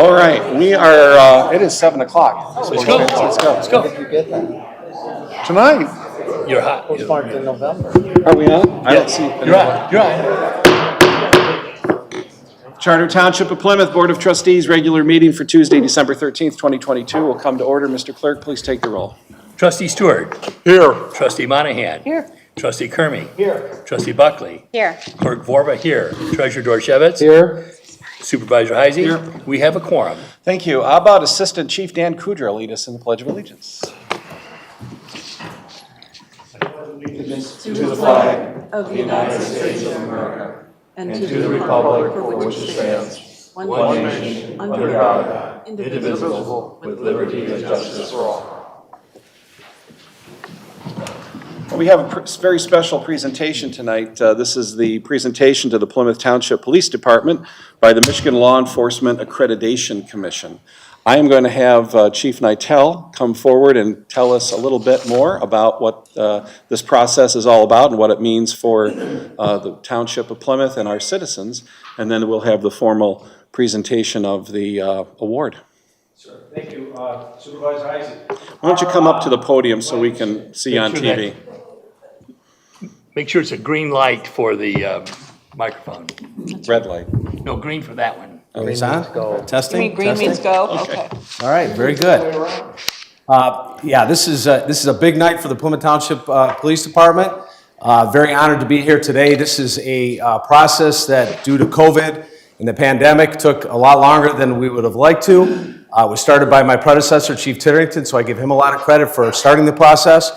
All right, we are, it is 7 o'clock. Let's go. Let's go. Did you get that? Tonight, You're hot. It was marked in November. are we on? I don't see. You're on. You're on. Charter Township of Plymouth Board of Trustees, regular meeting for Tuesday, December 13th, 2022 will come to order. Mr. Clerk, please take the roll. Trustee Stewart. Here. Trustee Monahan. Here. Trustee Kermy. Here. Trustee Buckley. Here. Clerk Vorba here. Treasurer Dorshevitz. Here. Supervisor Heisey. Here. We have a quorum. Thank you. How about Assistant Chief Dan Kudra lead us in the Pledge of Allegiance? To the flag of the United States of America and to the republic for which it stands, one nation, under God, indivisible, with liberty and justice for all. We have a very special presentation tonight. This is the presentation to the Plymouth Township Police Department by the Michigan Law Enforcement Accreditation Commission. I am going to have Chief Nitel come forward and tell us a little bit more about what this process is all about and what it means for the Township of Plymouth and our citizens, and then we'll have the formal presentation of the award. Sure. Thank you, Supervisor Heisey. Why don't you come up to the podium so we can see on TV? Make sure it's a green light for the microphone. Red light. No, green for that one. Oh, it's on? Testing? Green means go? Okay. All right, very good. Yeah, this is a big night for the Plymouth Township Police Department. Very honored to be here today. This is a process that, due to COVID and the pandemic, took a lot longer than we would have liked to. It was started by my predecessor, Chief Titterington, so I give him a lot of credit for starting the process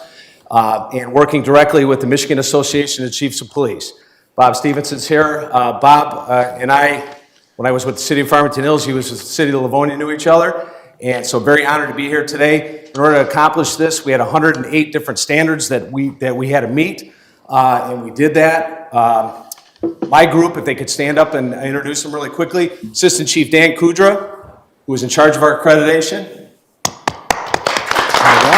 and working directly with the Michigan Association of Chiefs of Police. Bob Stevenson's here. Bob and I, when I was with the city of Farmington Hills, he was with the city of Livonia, knew each other. And so very honored to be here today. In order to accomplish this, we had 108 different standards that we had to meet, and we did that. My group, if they could stand up and introduce them really quickly, Assistant Chief Dan Kudra, who is in charge of our accreditation. There we go.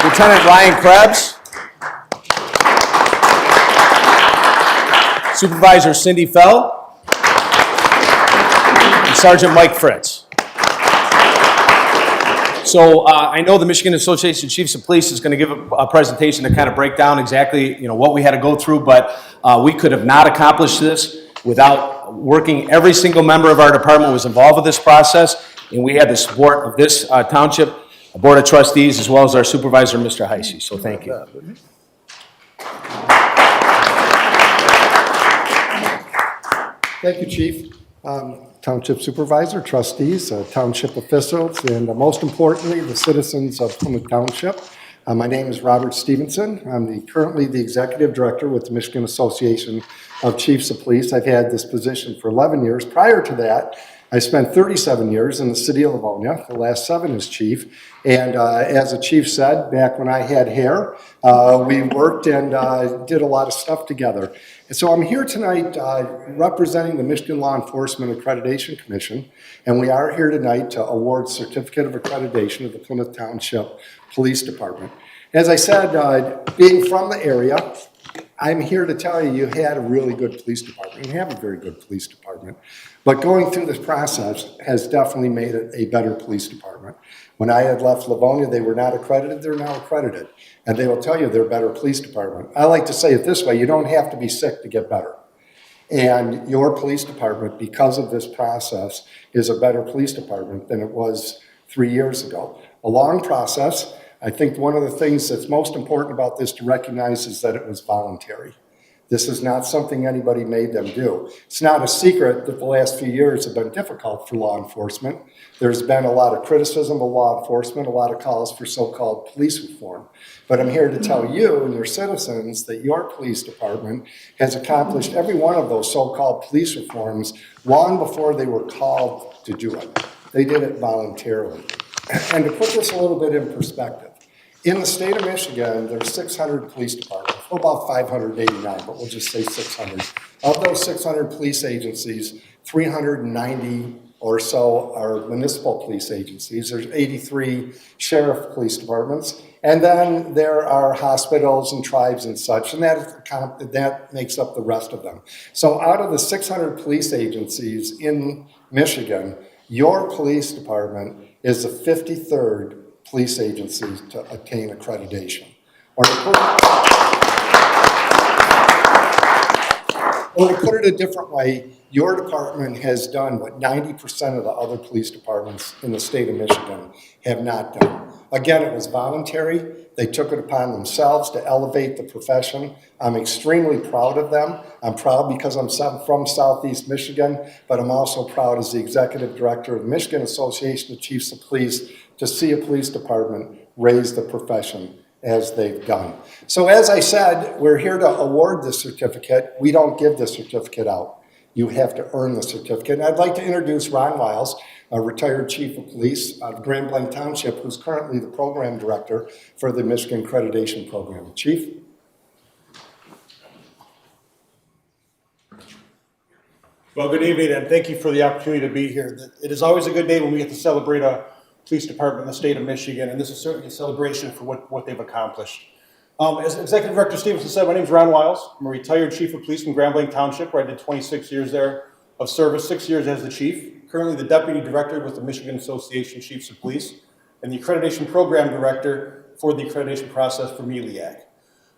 Lieutenant Ryan Krebs. Supervisor Cindy Fell. And Sergeant Mike Fritz. So I know the Michigan Association of Chiefs of Police is going to give a presentation to kind of break down exactly what we had to go through, but we could have not accomplished this without working. Every single member of our department was involved with this process, and we had the support of this township board of trustees as well as our supervisor, Mr. Heisey. So thank you. Thank you, Chief. Township Supervisor, trustees, township officials, and most importantly, the citizens of Plymouth Township. My name is Robert Stevenson. I'm currently the Executive Director with the Michigan Association of Chiefs of Police. I've had this position for 11 years. Prior to that, I spent 37 years in the city of Livonia, the last 7 as chief. And as the chief said, back when I had hair, we worked and did a lot of stuff together. And so I'm here tonight representing the Michigan Law Enforcement Accreditation Commission, and we are here tonight to award Certificate of Accreditation of the Plymouth Township Police Department. As I said, being from the area, I'm here to tell you, you had a really good police department. You have a very good police department. But going through this process has definitely made it a better police department. When I had left Livonia, they were not accredited. They're now accredited. And they will tell you they're a better police department. I like to say it this way, you don't have to be sick to get better. And your police department, because of this process, is a better police department than it was 3 years ago. A long process. I think one of the things that's most important about this to recognize is that it was voluntary. This is not something anybody made them do. It's not a secret that the last few years have been difficult for law enforcement. There's been a lot of criticism of law enforcement, a lot of calls for so-called police reform. But I'm here to tell you and your citizens that your police department has accomplished every one of those so-called police reforms long before they were called to do it. They did it voluntarily. And to put this a little bit in perspective, in the state of Michigan, there's 600 police departments, well, about 589, but we'll just say 600. Of those 600 police agencies, 390 or so are municipal police agencies. There's 83 sheriff police departments. And then there are hospitals and tribes and such, and that makes up the rest of them. So out of the 600 police agencies in Michigan, your police department is the 53rd police agency to attain accreditation. Or to put it a different way, your department has done what 90% of the other police departments in the state of Michigan have not done. Again, it was voluntary. They took it upon themselves to elevate the profession. I'm extremely proud of them. I'm proud because I'm from Southeast Michigan, but I'm also proud as the executive director of the Michigan Association of Chiefs of Police to see a police department raise the profession as they've done. So as I said, we're here to award this certificate. We don't give the certificate out. You have to earn the certificate. And I'd like to introduce Ron Wiles, a retired chief of police of Plymouth Township, who's currently the program director for the Michigan Accreditation Program. Chief? Well, good evening, and thank you for the opportunity to be here. It is always a good day when we get to celebrate a police department in the state of Michigan, and this is certainly a celebration for what they've accomplished. As Executive Director Stevenson said, my name is Ron Wiles. I'm a retired chief of police from Plymouth Township, where I did 26 years there of service, 6 years as the chief. Currently the deputy director with the Michigan Association of Chiefs of Police, and the accreditation program director for the accreditation process for MELIAC.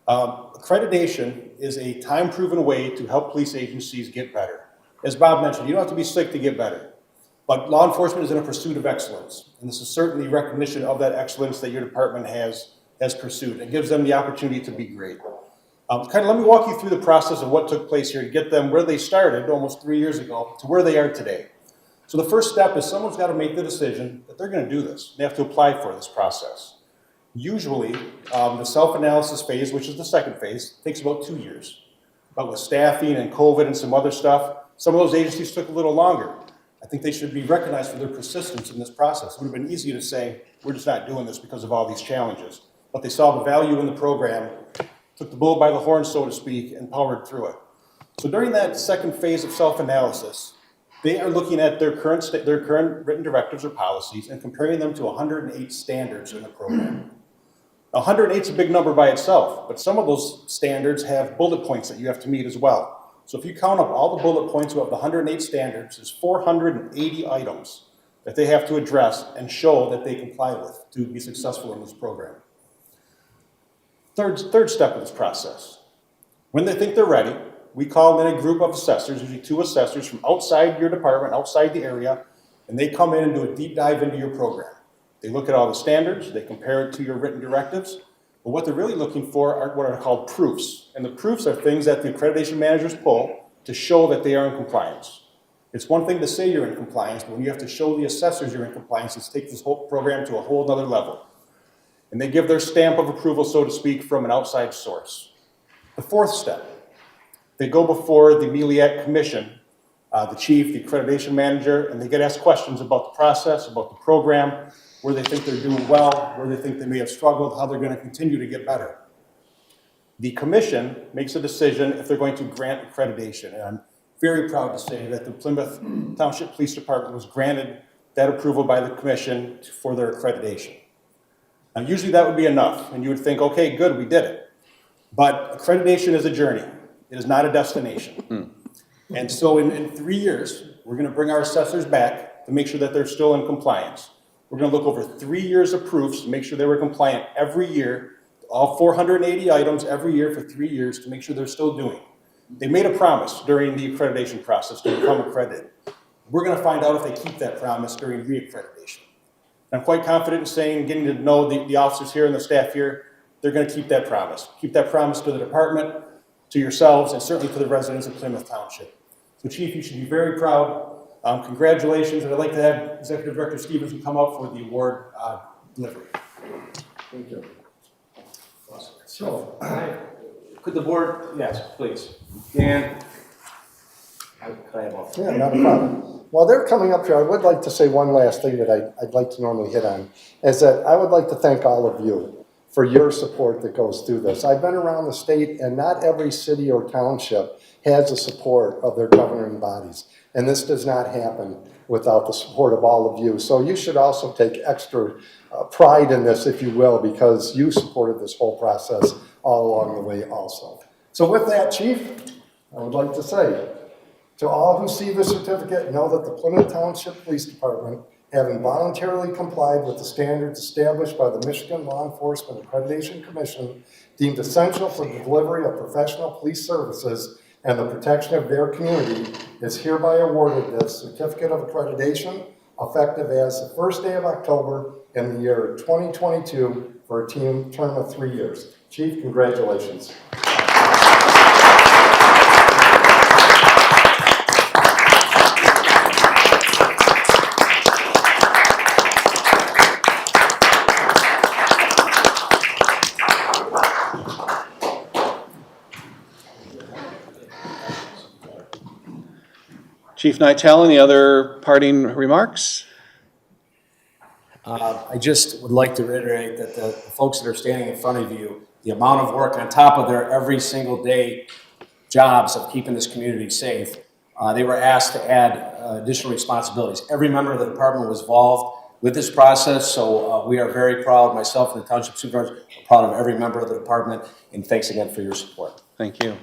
Accreditation is a time-proven way to help police agencies get better. As Bob mentioned, you don't have to be sick to get better. But law enforcement is in a pursuit of excellence, and this is certainly recognition of that excellence that your department has pursued. It gives them the opportunity to be great. Let me walk you through the process of what took place here to get them where they started almost 3 years ago to where they are today. So the first step is someone's got to make the decision that they're going to do this. They have to apply for this process. Usually, the self-analysis phase, which is the second phase, takes about 2 years. But with staffing and COVID and some other stuff, some of those agencies took a little longer. I think they should be recognized for their persistence in this process. It would have been easy to say, we're just not doing this because of all these challenges. But they saw the value in the program, took the bull by the horn, so to speak, and powered through it. So during that second phase of self-analysis, they are looking at their current written directives or policies and comparing them to 108 standards in the program. 108 is a big number by itself, but some of those standards have bullet points that you have to meet as well. So if you count up all the bullet points of the 108 standards, there's 480 items that they have to address and show that they comply with to be successful in this program. Third step of this process. When they think they're ready, we call in a group of assessors, usually 2 assessors from outside your department, outside the area, and they come in and do a deep dive into your program. They look at all the standards, they compare it to your written directives, but what they're really looking for are what are called proofs. And the proofs are things that the accreditation managers pull to show that they are in compliance. It's one thing to say you're in compliance, but when you have to show the assessors you're in compliance, it's take this whole program to a whole other level. And they give their stamp of approval, so to speak, from an outside source. The fourth step, they go before the MELIAC commission, the chief, the accreditation manager, and they get asked questions about the process, about the program, where they think they're doing well, where they think they may have struggled, how they're going to continue to get better. The commission makes a decision if they're going to grant accreditation, and I'm very proud to say that the Plymouth Township Police Department was granted that approval by the commission for their accreditation. Now, usually that would be enough, and you would think, okay, good, we did it. But accreditation is a journey. It is not a destination. And so in 3 years, we're going to bring our assessors back to make sure that they're still in compliance. We're going to look over 3 years of proofs to make sure they were compliant every year, all 480 items every year for 3 years to make sure they're still doing. They made a promise during the accreditation process to become accredited. We're going to find out if they keep that promise during re-accreditation. I'm quite confident in saying, getting to know the officers here and the staff here, they're going to keep that promise. Keep that promise to the department, to yourselves, and certainly to the residents of Plymouth Township. So Chief, you should be very proud. Congratulations, and I'd like to have Executive Director Stevenson come up for the award delivery. Thank you. So, could the board, yes, please. Dan, could I have a Yeah, not a problem. While they're coming up here, I would like to say one last thing that I'd like to normally hit on, is that I would like to thank all of you for your support that goes through this. I've been around the state, and not every city or township has the support of their governing bodies. And this does not happen without the support of all of you. So you should also take extra pride in this, if you will, because you supported this whole process all along the way also. So with that, Chief, I would like to say, To all who see this certificate, know that the Plymouth Township Police Department, having voluntarily complied with the standards established by the Michigan Law Enforcement Accreditation Commission, deemed essential for the delivery of professional police services and the protection of their community, is hereby awarded this certificate of accreditation effective as the first day of October in the year 2022 for a term of 3 years. Chief, congratulations. Chief Nytel, any other parting remarks? I just would like to reiterate that the folks that are standing in front of you, the amount of work on top of their every single day jobs of keeping this community safe, they were asked to add additional responsibilities. Every member of the department was involved with this process, so we are very proud, myself and the Township Supervisor, are proud of every member of the department, and thanks again for your support. Thank you.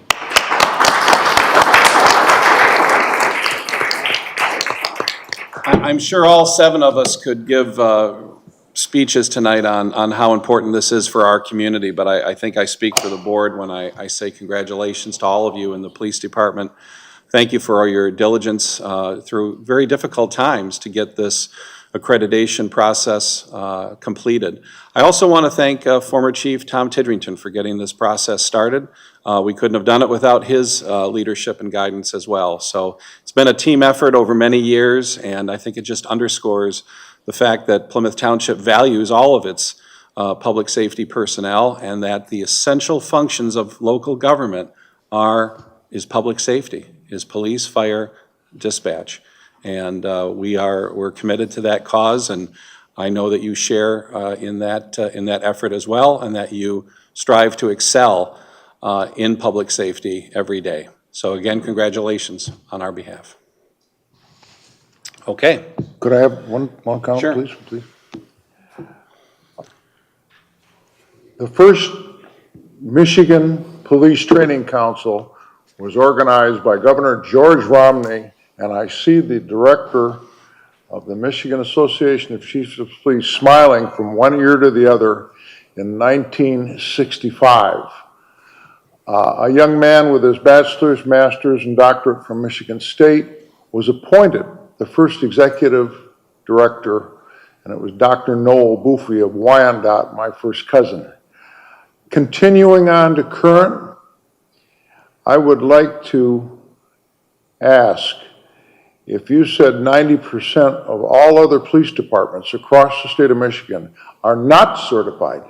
I'm sure all 7 of us could give speeches tonight on how important this is for our community, but I think I speak for the board when I say congratulations to all of you in the police department. Thank you for all your diligence through very difficult times to get this accreditation process completed. I also want to thank former Chief Tom Tidrington for getting this process started. We couldn't have done it without his leadership and guidance as well. So it's been a team effort over many years, and I think it just underscores the fact that Plymouth Township values all of its public safety personnel, and that the essential functions of local government is public safety, is police, fire, dispatch. And we're committed to that cause, and I know that you share in that effort as well, and that you strive to excel in public safety every day. So again, congratulations on our behalf. Okay. Could I have one comment, Sure. please? The first Michigan Police Training Council was organized by Governor George Romney, and I see the director of the Michigan Association of Chiefs of Police smiling from one ear to the other in 1965. A young man with his bachelor's, master's, and doctorate from Michigan State was appointed the first executive director, and it was Dr. Noel Boofy of Wyandotte, my first cousin. Continuing on to current, I would like to ask, if you said 90% of all other police departments across the state of Michigan are not certified,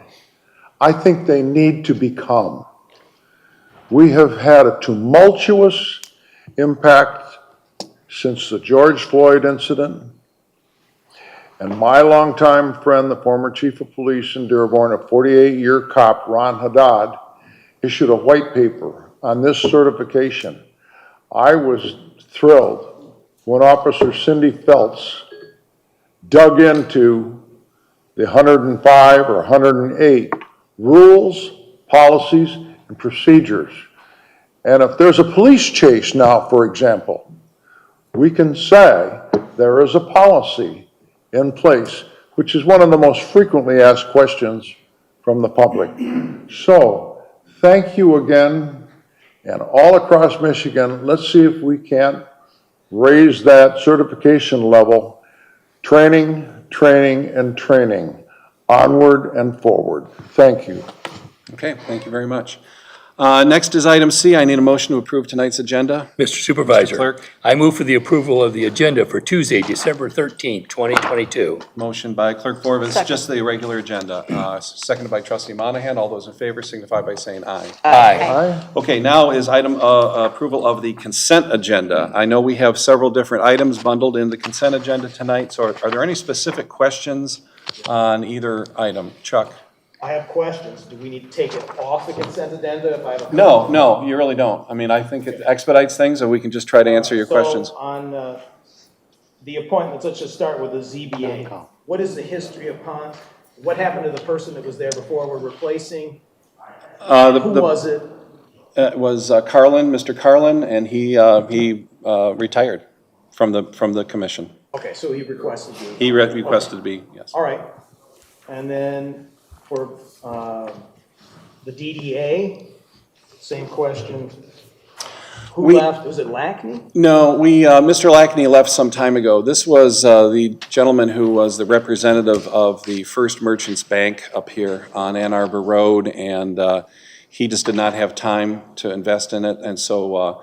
I think they need to become. We have had a tumultuous impact since the George Floyd incident, and my longtime friend, the former chief of police in Dearborn, a 48-year cop, Ron Haddad, issued a white paper on this certification. I was thrilled when Officer Cindy Phelps dug into the 105 or 108 rules, policies, and procedures. And if there's a police chase now, for example, we can say there is a policy in place, which is one of the most frequently asked questions from the public. So, thank you again, and all across Michigan, let's see if we can't raise that certification level. Training, training, and training. Onward and forward. Thank you. Okay, thank you very much. Next is item C. I need a motion to approve tonight's agenda. Mr. Supervisor. Mr. Clerk. I move for the approval of the agenda for Tuesday, December 13th, 2022. Motion by Clerk Forbes, Second. just the regular agenda. Seconded by Trustee Monahan. All those in favor signify by saying aye. Aye. Okay, now is item approval of the consent agenda. I know we have several different items bundled in the consent agenda tonight, so are there any specific questions on either item? Chuck? I have questions. Do we need to take it off the consent agenda if I have a? No, you really don't. I mean, I think it expedites things, and we can just try to answer your questions. So on the appointments, let's just start with the ZBA. What is the history upon, what happened to the person that was there before we're replacing? Who was it? It was Carlin, Mr. Carlin, and he retired from the commission. Okay, so he requested you. He requested to be, yes. All right. And then for the DDA, same question. Who left? Was it Lackney? No, Mr. Lackney left some time ago. This was the gentleman who was the representative of the First Merchants Bank up here on Ann Arbor Road, and he just did not have time to invest in it, and so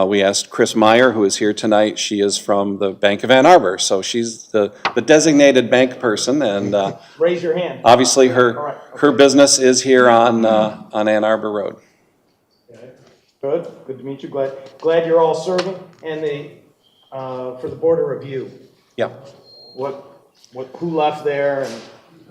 we asked Chris Meyer, who is here tonight. She is from the Bank of Ann Arbor, so she's the designated bank person, and Raise your hand. obviously All right, her business is here on Ann Arbor Road. Good, good to meet you. Glad you're all serving. And for the Board of Review, Yeah. who left there?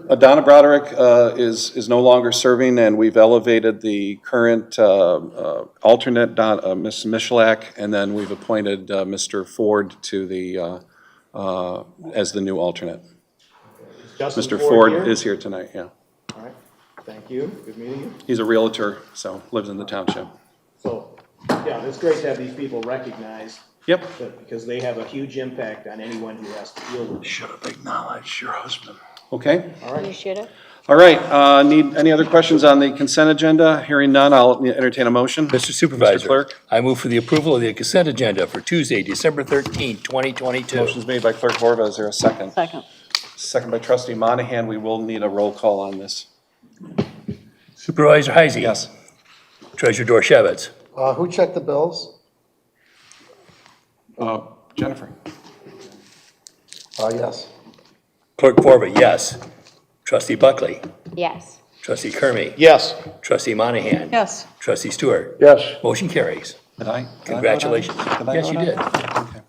And Donna Broderick is no longer serving, and we've elevated the current alternate, Ms. Michalak, and then we've appointed Mr. Ford to the, as the new alternate. Justin Mr. Ford here? is here tonight, yeah. All right, thank you. Good meeting you. He's a realtor, so lives in the township. So, yeah, it's great to have these people recognized. Yep. Because they have a huge impact on anyone who has to deal with it. Should have acknowledged your husband. Okay. You should have. All right. Need any other questions on the consent agenda? Hearing none, I'll entertain a motion. Mr. Supervisor. Mr. Clerk. I move for the approval of the consent agenda for Tuesday, December 13th, 2022. Motion's made by Clerk Horva. Is there a second? Second. Second by Trustee Monahan. We will need a roll call on this. Supervisor Heisey. Yes. Treasurer Dorchevitz. Who checked the bills? Jennifer. Yes. Clerk Corva, yes. Trustee Buckley. Yes. Trustee Kermy. Yes. Trustee Monahan. Yes. Trustee Stewart. Yes. Motion carries. Did I? Congratulations. Did I Yes, vote you on did. it? Okay.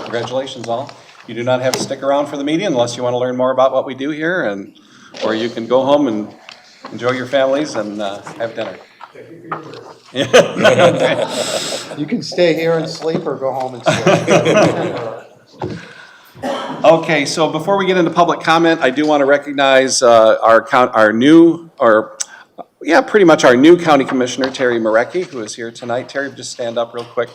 Congratulations, all. You do not have to stick around for the meeting unless you want to learn more about what we do here, or you can go home and enjoy your families and have dinner. You can stay here and sleep or go home and sleep. Okay, so before we get into public comment, I do want to recognize pretty much our new county commissioner, Terry Marecki, who is here tonight. Terry, just stand up real quick.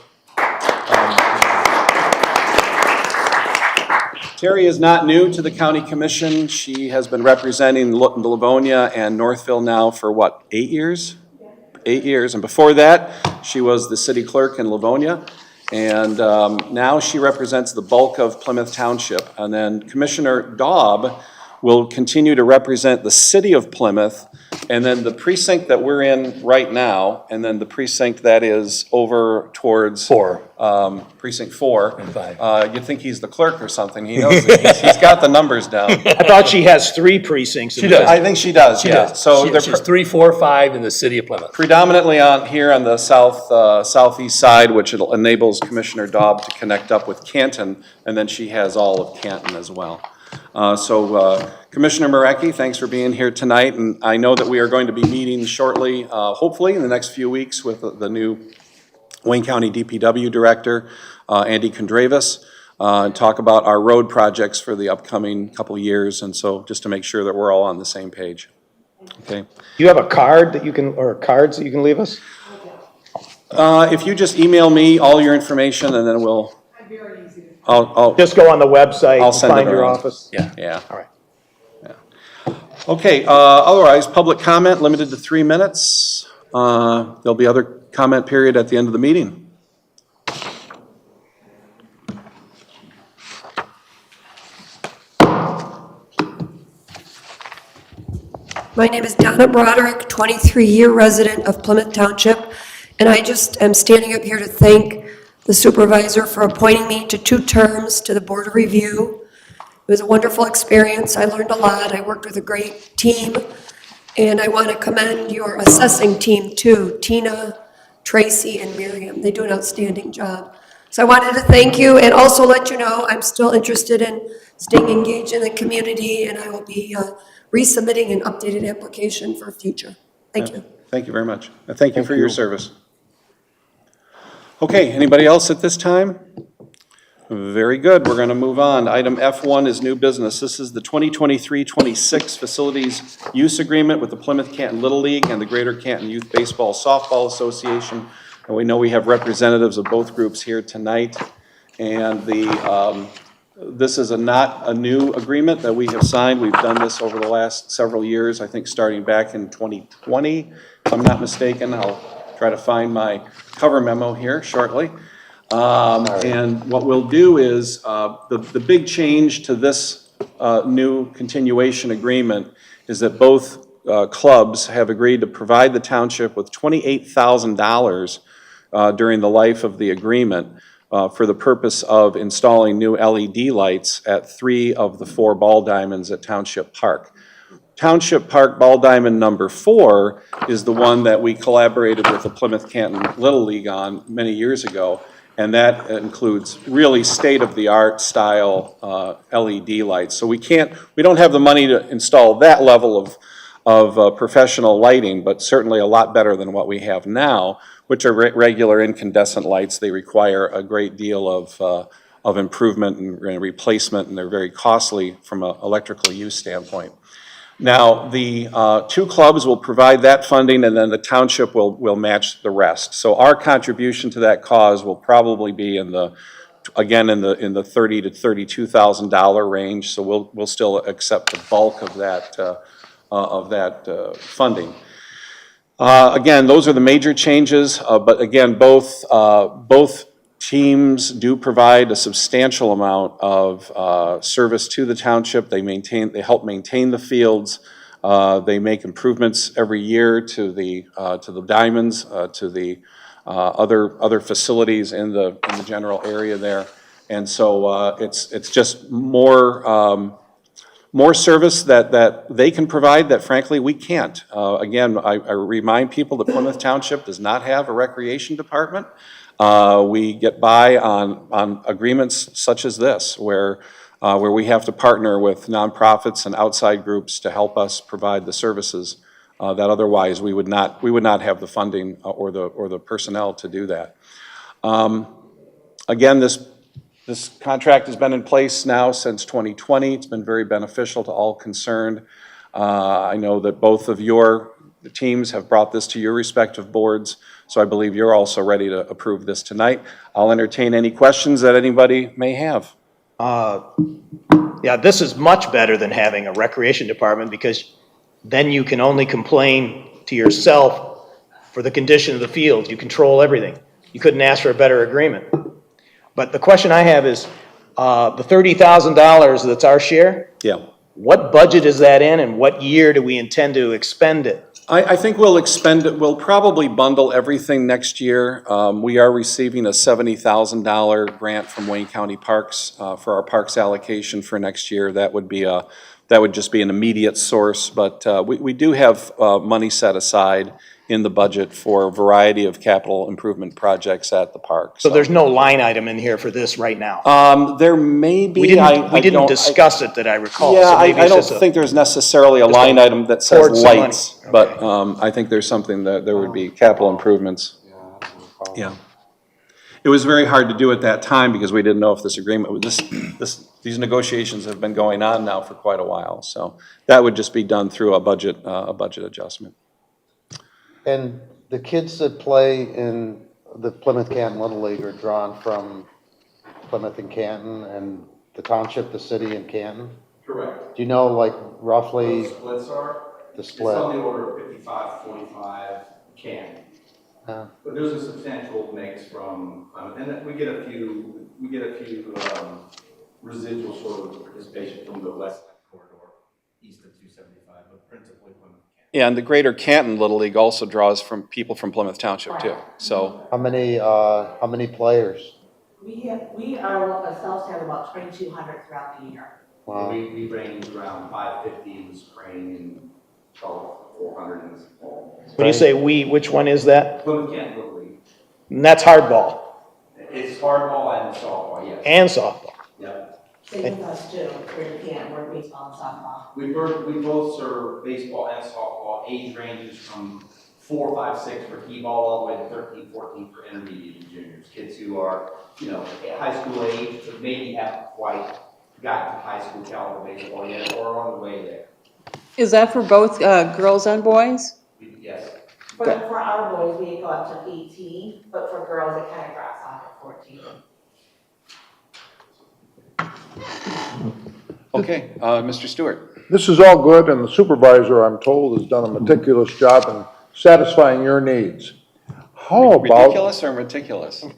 Terry is not new to the county commission. She has been representing Livonia and Northville now for 8 years? 8 years, and before that, she was the city clerk in Livonia. And now she represents the bulk of Plymouth Township. And then Commissioner Daub will continue to represent the city of Plymouth, and then the precinct that we're in right now, and then the precinct that is over towards precinct 4. And 5. You'd think he's the clerk or something. He knows he's got the numbers down. I thought she has 3 precincts. She does. I think she does, yeah. So they're She's 3, 4, 5 in the city of Plymouth. predominantly here on the southeast side, which enables Commissioner Daub to connect up with Canton, and then she has all of Canton as well. Commissioner Marecki, thanks for being here tonight, and I know that we are going to be meeting shortly, hopefully in the next few weeks, with the new Wayne County DPW Director, Andy Condravas, and talk about our road projects for the upcoming couple years, and so just to make sure that we're all on the same page. Okay. Do you have a card that you can, or cards that you can leave us? If you just email me all your information, and then we'll. I'll Just go on the website I'll and send it find your around. office. Yeah. All right. Okay, otherwise, public comment limited to 3 minutes. There'll be other comment period at the end of the meeting. My name is Donna Broderick, 23-year resident of Plymouth Township, and I just am standing up here to thank the supervisor for appointing me to 2 terms to the Board of Review. It was a wonderful experience. I learned a lot. I worked with a great team, and I want to commend your assessing team too, Tina, Tracy, and Miriam. They do an outstanding job. So I wanted to thank you and also let you know I'm still interested in staying engaged in the community, and I will be resubmitting an updated application for future. Thank you. Thank you very much. Thank you for your service. Okay, anybody else at this time? Very good, we're going to move on. Item F1 is new business. This is the 2023-26 Facilities Use Agreement with the Plymouth Canton Little League and the Greater Canton Youth Baseball Softball Association And we know we have representatives of both groups here tonight. And this is not a new agreement that we have signed. We've done this over the last several years, I think starting back in 2020, if I'm not mistaken. I'll try to find my cover memo here shortly. And what we'll do is, the big change to this new continuation agreement is that both clubs have agreed to provide the township with $28,000 during the life of the agreement for the purpose of installing new LED lights at 3 of the 4 ball diamonds at Township Park. Township Park Ball Diamond number 4 is the one that we collaborated with the Plymouth Canton Little League on many years ago, and that includes really state-of-the-art style LED lights. So we don't have the money to install that level of professional lighting, but certainly a lot better than what we have now, which are regular incandescent lights. They require a great deal of improvement and replacement, and they're very costly from an electrical use standpoint. Now, the 2 clubs will provide that funding, and then the township will match the rest. So our contribution to that cause will probably be in the $30,000 to $32,000 range. So we'll still accept the bulk of that funding. Again, those are the major changes, but again, both teams do provide a substantial amount of service to the township. They help maintain the fields. They make improvements every year to the diamonds, to the other facilities in the general area there. And so it's just more service that they can provide that frankly we can't. Again, I remind people that Plymouth Township does not have a recreation department. We get by on agreements such as this, where we have to partner with nonprofits and outside groups to help us provide the services that otherwise we would not have the funding or the personnel to do that. Again, this contract has been in place now since 2020. It's been very beneficial to all concerned. I know that both of your teams have brought this to your respective boards, so I believe you're also ready to approve this tonight. I'll entertain any questions that anybody may have. Yeah, this is much better than having a recreation department, because then you can only complain to yourself for the condition of the field. You control everything. You couldn't ask for a better agreement. But the question I have is, the $30,000 that's our share, Yeah. what budget is that in, and what year do we intend to expend it? I think we'll expend it, we'll probably bundle everything next year. We are receiving a $70,000 grant from Wayne County Parks for our parks allocation for next year. That would just be an immediate source, but we do have money set aside in the budget for a variety of capital improvement projects at the park. So there's no line item in here for this right now? There may be. We didn't discuss it that I recall. Yeah, so maybe I it's don't just think there's necessarily a line item that says poured some money. lights, but I think there's something that there would be capital improvements. Yeah. It was very hard to do at that time because we didn't know if this agreement, these negotiations have been going on now for quite a while. So that would just be done through a budget adjustment. And the kids that play in the Plymouth Canton Little League are drawn from Plymouth and Canton and the township, the city and Canton? Correct. Do you know, like, roughly? What the splits are? The split? It's on the order of 55-45 Canton. But there's a substantial mix from, and then we get a few residual sort of participation from the west corridor, east of 275, but principally Plymouth. Yeah, and the Greater Canton Little League also draws from people from Plymouth Township too. So how many players? We ourselves have about 2,200 throughout the year. Wow. We range around 550 in the spring and 400 in the fall. When you say we, which one is that? Plymouth Canton Little League. And that's hardball It's hardball and softball, yes. and softball. Yep. Same with us too, where you can't work baseball and softball. We both serve baseball and softball. Age ranges from 4, 5, 6 for t-ball all the way to 13, 14 for intermediate and juniors. Kids who are, at high school age, but maybe haven't quite gotten to high school caliber baseball yet or on the way there. Is that for both girls and boys? Yes. For our boys, we go up to 18, but for girls, it kind of drops off at 14. Okay, Mr. Stewart. This is all good, and the supervisor, I'm told, has done a meticulous job in satisfying your needs. How about? Ridiculous or meticulous? Well,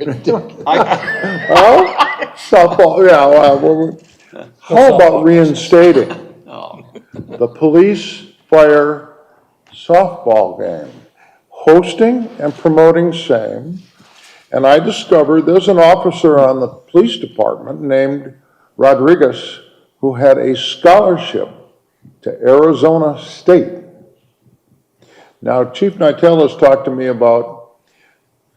softball, yeah, how about reinstating the police fire softball game, hosting and promoting same? And I discovered there's an officer on the police department named Rodriguez who had a scholarship to Arizona State. Now, Chief Nytel has talked to me about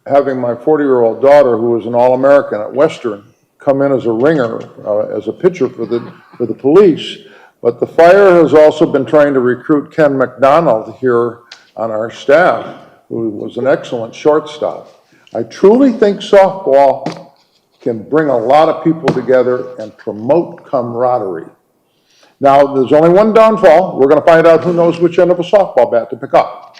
having my 40-year-old daughter, who was an All-American at Western, come in as a ringer, as a pitcher for the police. But the fire has also been trying to recruit Ken McDonald here on our staff, who was an excellent shortstop. I truly think softball can bring a lot of people together and promote camaraderie. Now, there's only one downfall. We're going to find out who knows which end of a softball bat to pick up.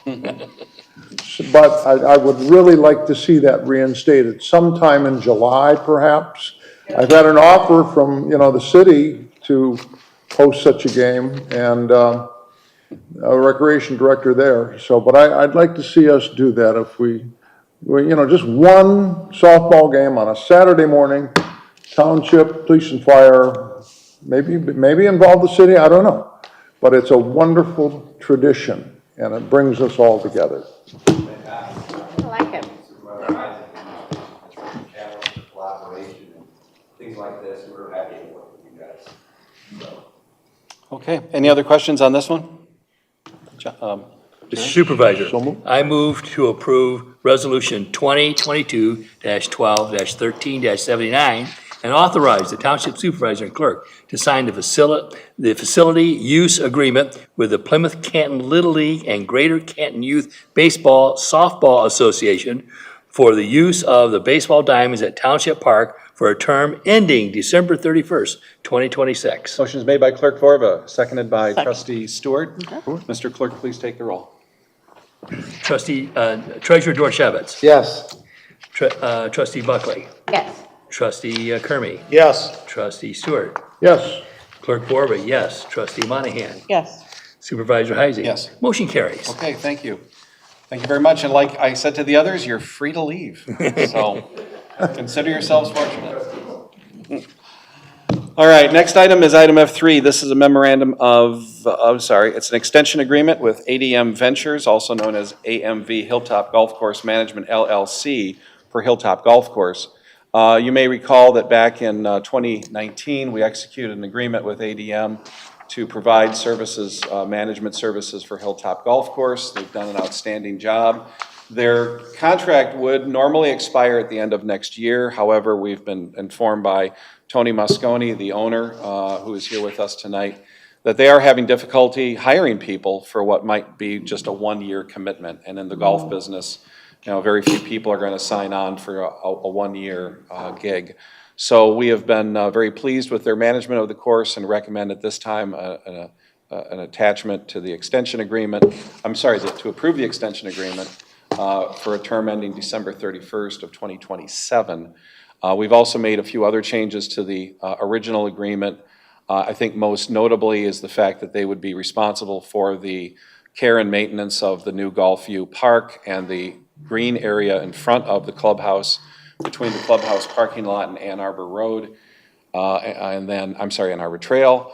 But I would really like to see that reinstated sometime in July, perhaps. I've had an offer from, the city to host such a game, and a recreation director there. So, but I'd like to see us do that if we just one softball game on a Saturday morning, township, police and fire, maybe involve the city, I don't know. But it's a wonderful tradition, and it brings us all together. I like it. Collaboration and things like this, we're happy to work with you guys. Okay, any other questions on this one? Mr. Supervisor, So moved. I move to approve Resolution 2022-12-13-79 and authorize the Township Supervisor and Clerk to sign the facility use agreement with the Plymouth Canton Little League and Greater Canton Youth Baseball Softball Association for the use of the baseball diamonds at Township Park for a term ending December 31st, 2026. Motion is made by Clerk Vorba, seconded by Trustee Stewart. Mr. Clerk, please take the roll. Treasurer Dorchevitz. Yes. Trustee Buckley. Yes. Trustee Kermy. Yes. Trustee Stewart. Yes. Clerk Borba, yes. Trustee Monahan. Yes. Supervisor Heisey. Yes. Motion carries. Okay, thank you. Thank you very much, and like I said to the others, you're free to leave. So consider yourselves fortunate. All right, next item is item F3. This is a memorandum it's an extension agreement with ADM Ventures, also known as AMV Hilltop Golf Course Management LLC for Hilltop Golf Course. You may recall that back in 2019, we executed an agreement with ADM to provide services, management services for Hilltop Golf Course. They've done an outstanding job. Their contract would normally expire at the end of next year. However, we've been informed by Tony Mosconi, the owner, who is here with us tonight, that they are having difficulty hiring people for what might be just a one-year commitment. And in the golf business, very few people are going to sign on for a one-year gig. So we have been very pleased with their management of the course and recommend at this time an attachment to the extension agreement. To approve the extension agreement for a term ending December 31st of 2027. We've also made a few other changes to the original agreement. I think most notably is the fact that they would be responsible for the care and maintenance of the new Golfview Park and the green area in front of the clubhouse, between the clubhouse parking lot and Ann Arbor Road, Ann Arbor Trail.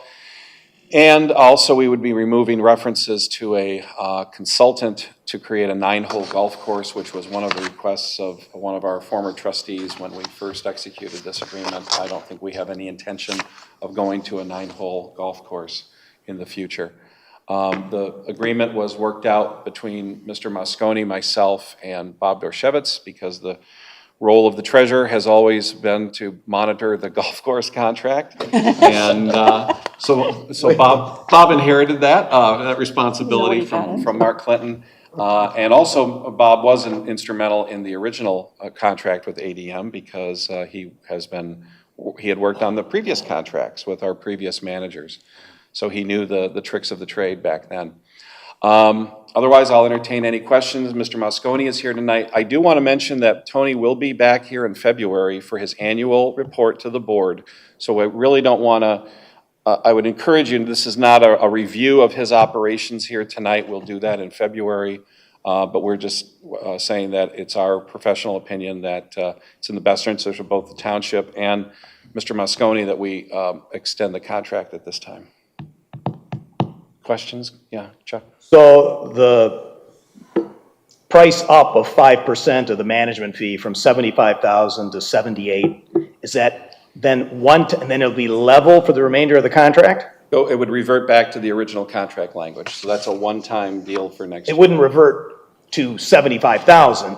And also we would be removing references to a consultant to create a 9-hole golf course, which was one of the requests of one of our former trustees when we first executed this agreement. I don't think we have any intention of going to a 9-hole golf course in the future. The agreement was worked out between Mr. Mosconi, myself, and Bob Dorchevitz, because the role of the treasurer has always been to monitor the golf course contract. And so Bob inherited that responsibility from Mark Clinton. And also Bob was instrumental in the original contract with ADM because he had worked on the previous contracts with our previous managers. So he knew the tricks of the trade back then. Otherwise, I'll entertain any questions. Mr. Moscone is here tonight. I do want to mention that Tony will be back here in February for his annual report to the board. So I really don't want to, I would encourage you, this is not a review of his operations here tonight. We'll do that in February. But we're just saying that it's our professional opinion that it's in the best interest of both the township and Mr. Moscone that we extend the contract at this time. Questions? Yeah, Chuck? So the price up of 5% of the management fee from 75,000 to 78, is that then and then it'll be level for the remainder of the contract? So it would revert back to the original contract language. So that's a one-time deal for next year. It wouldn't revert to 75,000.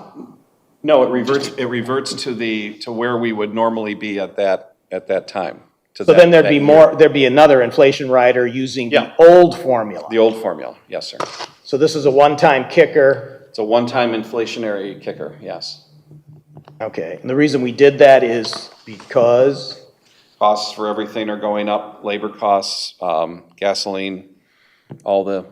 No, it reverts to where we would normally be at that time. So then there'd be another inflation rider using the old formula. The old formula, yes, sir. So this is a one-time kicker. It's a one-time inflationary kicker, yes. Okay, and the reason we did that is because? Costs for everything are going up, labor costs, gasoline, all the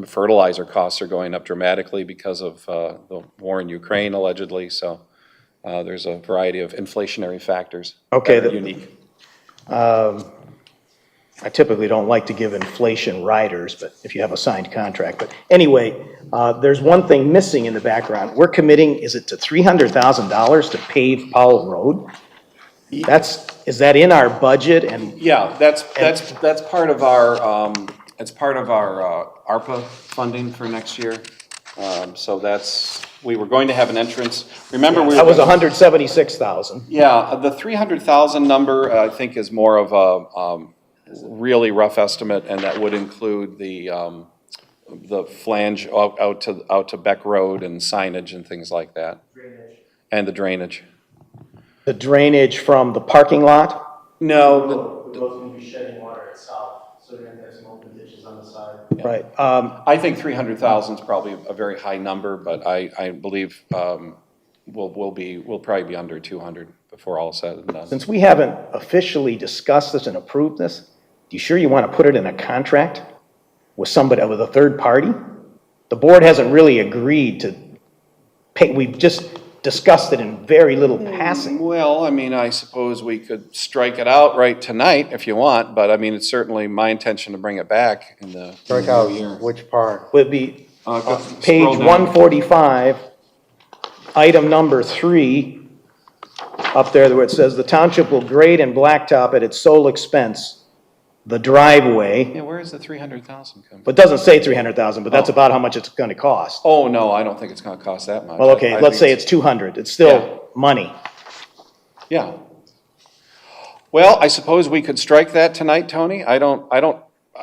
fertilizer costs are going up dramatically because of the war in Ukraine allegedly. So there's a variety of inflationary factors that are unique. I typically don't like to give inflation riders, but if you have a signed contract. But anyway, there's one thing missing in the background. We're committing, is it to $300,000 to pave Powell Road? Is that in our budget? And yeah, that's part of our it's part of our ARPA funding for next year. So we were going to have an entrance. Remember, that was 176,000. Yeah, the 300,000 number I think is more of a really rough estimate, and that would include the flange out to Beck Road and signage and things like that. Drainage. And the drainage. The drainage from the parking lot? No. We're both going to be shedding water itself, so we're going to have some open ditches on the side. Yeah. Right. I think 300,000 is probably a very high number, but I believe we'll probably be under 200 before all is said and done. Since we haven't officially discussed this and approved this, you sure you want to put it in a contract with somebody, with a third party? The board hasn't really agreed to pay. We've just discussed it in very little passing. Well, I mean, I suppose we could strike it out right tonight if you want, but I mean, it's certainly my intention to bring it back in the Strike out which part? Would be page scroll down. 145, item number 3, up there where it says, the township will grade and blacktop at its sole expense the driveway. Yeah, where is the 300,000 come? But it doesn't say 300,000, but that's about how much it's going to cost. Oh, no, I don't think it's going to cost that much. Well, okay, let's say it's 200. It's still money. Yeah. Well, I suppose we could strike that tonight, Tony. I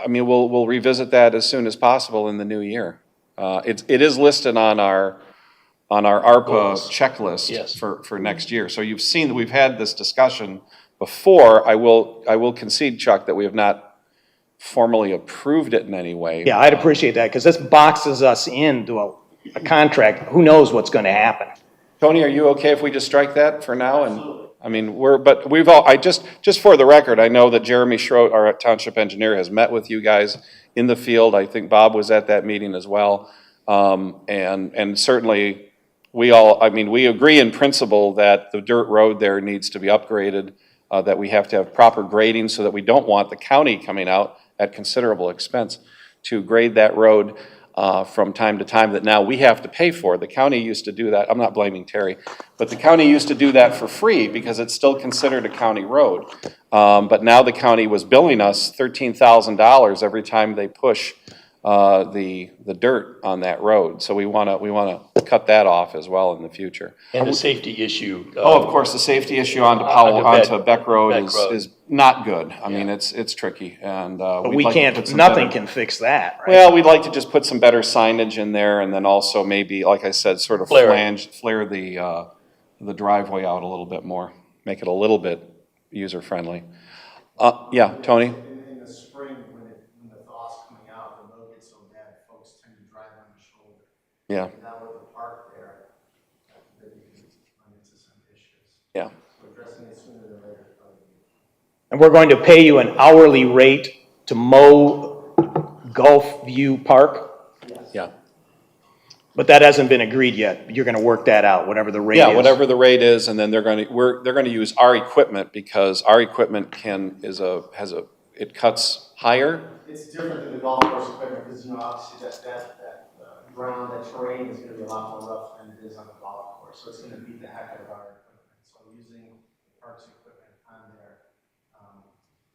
mean, we'll revisit that as soon as possible in the new year. It is listed on our ARPA checklist for next year. So you've seen that we've had this discussion before. I will concede, Chuck, that we have not formally approved it in any way. Yeah, I'd appreciate that, because this boxes us into a contract. Who knows what's going to happen? Tony, are you okay if we just strike that for now? And I mean, just for the record, I know that Jeremy Schroet, our township engineer, has met with you guys in the field. I think Bob was at that meeting as well. And certainly we agree in principle that the dirt road there needs to be upgraded, that we have to have proper grading so that we don't want the county coming out at considerable expense to grade that road from time to time that now we have to pay for. The county used to do that. I'm not blaming Terry, but the county used to do that for free because it's still considered a county road. But now the county was billing us $13,000 every time they push the dirt on that road. So we want to cut that off as well in the future. And the safety issue. Oh, of course, the safety issue onto Beck Road is not good. I mean, it's tricky, and but we can't. Nothing can fix that. Right? Well, we'd like to just put some better signage in there, and then also maybe, like I said, sort of flare the driveway out a little bit more, make it a little bit user friendly. Yeah, Tony. In the spring, when the thaw's coming out, the road gets so bad, folks tend to drive on the shoulder. Yeah. And now with the park there, that you can run into some issues. Yeah. So addressing it sooner than later. And we're going to pay you an hourly rate to mow Gulf View Park? Yes. But that hasn't been agreed yet. You're gonna work that out, whatever the rate is. Yeah, whatever the rate is, and then they're gonna use our equipment because our equipment it cuts higher. It's different than the golf course equipment, because, you know, obviously that ground, that terrain is gonna be a lot more rough than it is on the golf course, so it's gonna beat the heck out of our equipment. So using the parks equipment on there,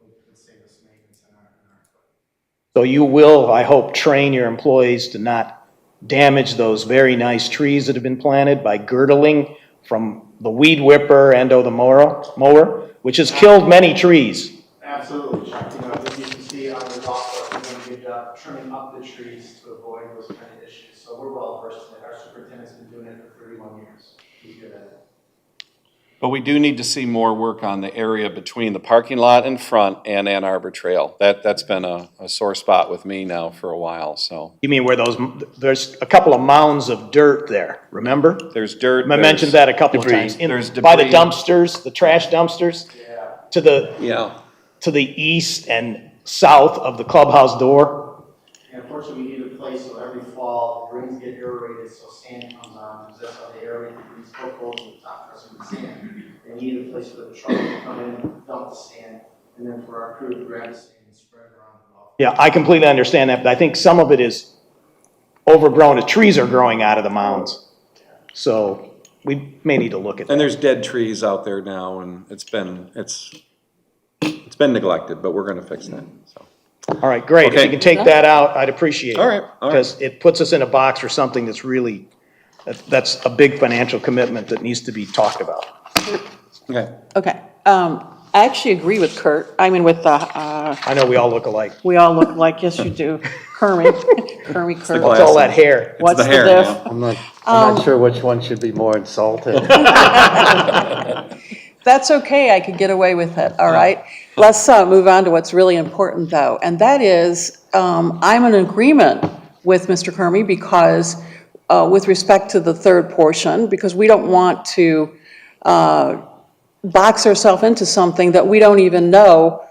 would save us maintenance in our equipment. So you will, I hope, train your employees to not damage those very nice trees that have been planted by girdling from the weed whipper and/or the mower, which has killed many trees. Absolutely, Chuck. You know, as you can see on the golf course, we're doing a good job trimming up the trees to avoid those kind of issues. So we're well versed in it. Our superintendent's been doing it for 31 years. He's good at it. But we do need to see more work on the area between the parking lot in front and Ann Arbor Trail. That's been a sore spot with me now for a while, so. You mean where there's a couple of mounds of dirt there, remember? There's dirt. I mentioned that a couple of debris. times. There's By the debris. dumpsters, the trash dumpsters, to the east and south of the clubhouse door. And unfortunately, we need a place so every fall, the rings get aerated, so sand comes on, because that's how they aerate these footholds and the top dressing the sand. They need a place for the truck to come in, dump the sand, and then for our crew to grab the sand and spread it around the golf. Yeah, I completely understand that, but I think some of it is overgrown. The trees are growing out of the mounds. So we may need to look at that. And there's dead trees out there now, and it's been neglected, but we're gonna fix that, so. All right, great. If Okay. you can take that out, I'd appreciate it. All right. Because it puts us in a box for something that's really, that's a big financial commitment that needs to be talked about. Okay. Okay. I actually agree with Kurt. I mean, with the, I know we all look alike. we all look like, yes, you do. Kurt. What's all that hair? What's the the hair, diff? yeah. I'm not sure which one should be more insulted. That's okay, I could get away with it, all right? Let's move on to what's really important, though, and that is, I'm in agreement with Mr. Kermy because, with respect to the third portion, because we don't want to box ourselves into something that we don't even know.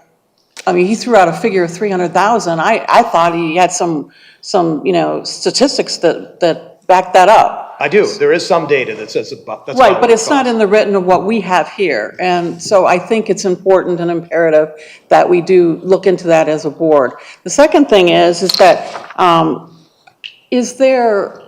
I mean, he threw out a figure of 300,000. I thought he had some statistics that back that up. I do. There is some data that says about, that's Right, about but what it's it not costs. in the written of what we have here. And so I think it's important and imperative that we do look into that as a board. The second thing is that, is there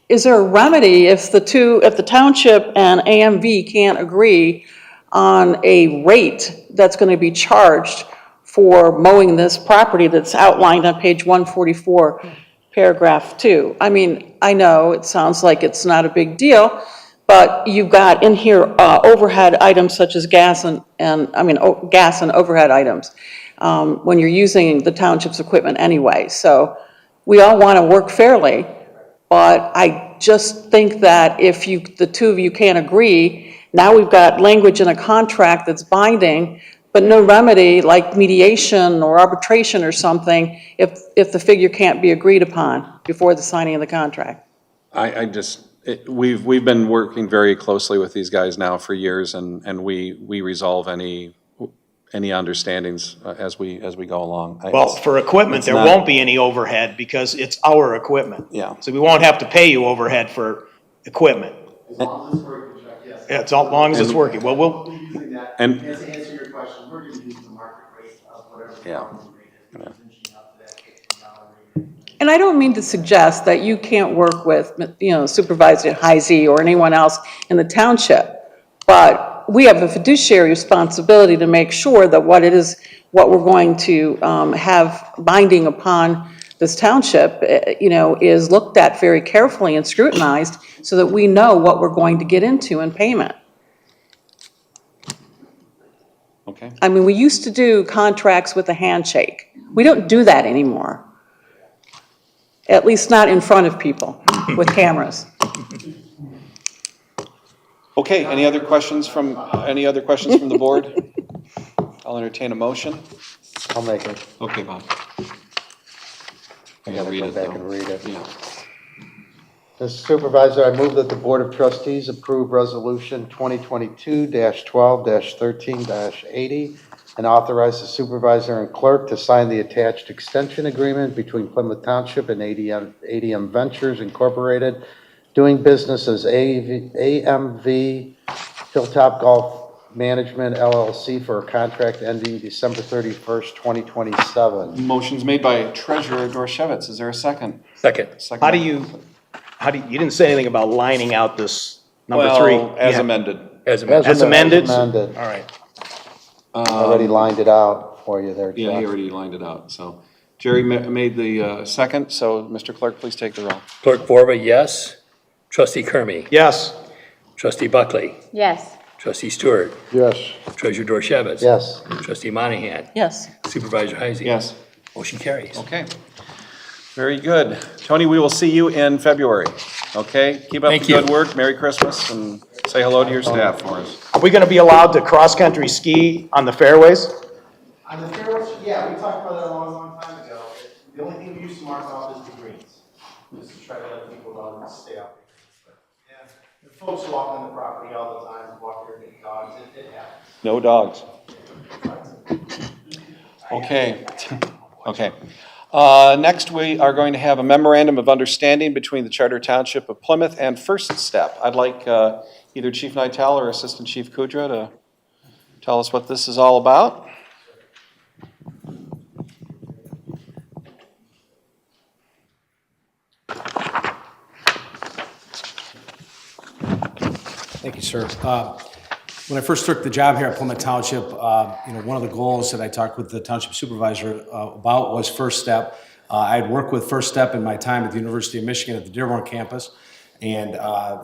a remedy if the township and AMV can't agree on a rate that's going to be charged for mowing this property that's outlined on page 144, paragraph 2? I mean, I know it sounds like it's not a big deal, but you've got in here overhead items such as gas and overhead items when you're using the township's equipment anyway. So we all want to work fairly, but I just think that if the two of you can't agree, now we've got language in a contract that's binding, but no remedy like mediation or arbitration or something if the figure can't be agreed upon before the signing of the contract. We've been working very closely with these guys now for years, and we resolve any understandings as we go along. Well, for equipment, there won't be any overhead because it's our equipment. Yeah. So we won't have to pay you overhead for equipment. As long as it's working, Chuck, yes. Yeah, as long as it's working. Well, We're using that, And- and to answer your question, we're gonna use the market rate of whatever the Yeah. government rate is, which is inching up to that $15 rate. And I don't mean to suggest that you can't work with, Supervisor Heisey or anyone else in the township, but we have a fiduciary responsibility to make sure that what we're going to have binding upon this township, is looked at very carefully and scrutinized so that we know what we're going to get into in payment. Okay. I mean, we used to do contracts with a handshake. We don't do that anymore. At least not in front of people with cameras. Okay, any other questions from the board? I'll entertain a motion. I'll make it. Okay, Bob. I gotta read go it, back though. and read it. Yeah. Mr. Supervisor, I move that the Board of Trustees approve Resolution 2022-12-13-80, and authorize the supervisor and clerk to sign the attached extension agreement between Plymouth Township and ADM Ventures Incorporated, doing business as AMV Hilltop Golf Management LLC for a contract ending December 31st, 2027. Motion's made by Treasurer Dorchevitz. Is there a second? Second. Second. How do you, you didn't say anything about lining out this number three. Well, as Yeah. amended. As amended. As amended? Amended. All right. Already lined it out for you there, Yeah, he Chuck. already lined it out, so. Jerry made the second, so Mr. Clerk, please take the roll. Clerk Borba, yes. Trustee Kermy. Yes. Trustee Buckley. Yes. Trustee Stewart. Yes. Treasurer Dorchevitz. Yes. Trustee Monahan. Yes. Supervisor Heisey. Yes. Motion carries. Okay. Very good. Tony, we will see you in February, okay? Keep up the Thank you. good work. Merry Christmas, and say hello to your staff for us. Are we going to be allowed to cross-country ski on the fairways? On the fairways, yeah, we talked about that a long time ago. The only thing we used to mark off is the greens, just to try to let people know to stay out there. But, yeah, the folks walk on the property all the time, walk their big dogs, it happens. No dogs. Okay. Okay. Next, we are going to have a memorandum of understanding between the Charter Township of Plymouth and First Step. I'd like either Chief Nytel or Assistant Chief Kudra to tell us what this is all about. Thank you, sir. When I first took the job here at Plymouth Township, one of the goals that I talked with the township supervisor about was First Step. I had worked with First Step in my time at the University of Michigan at the Dearborn campus, and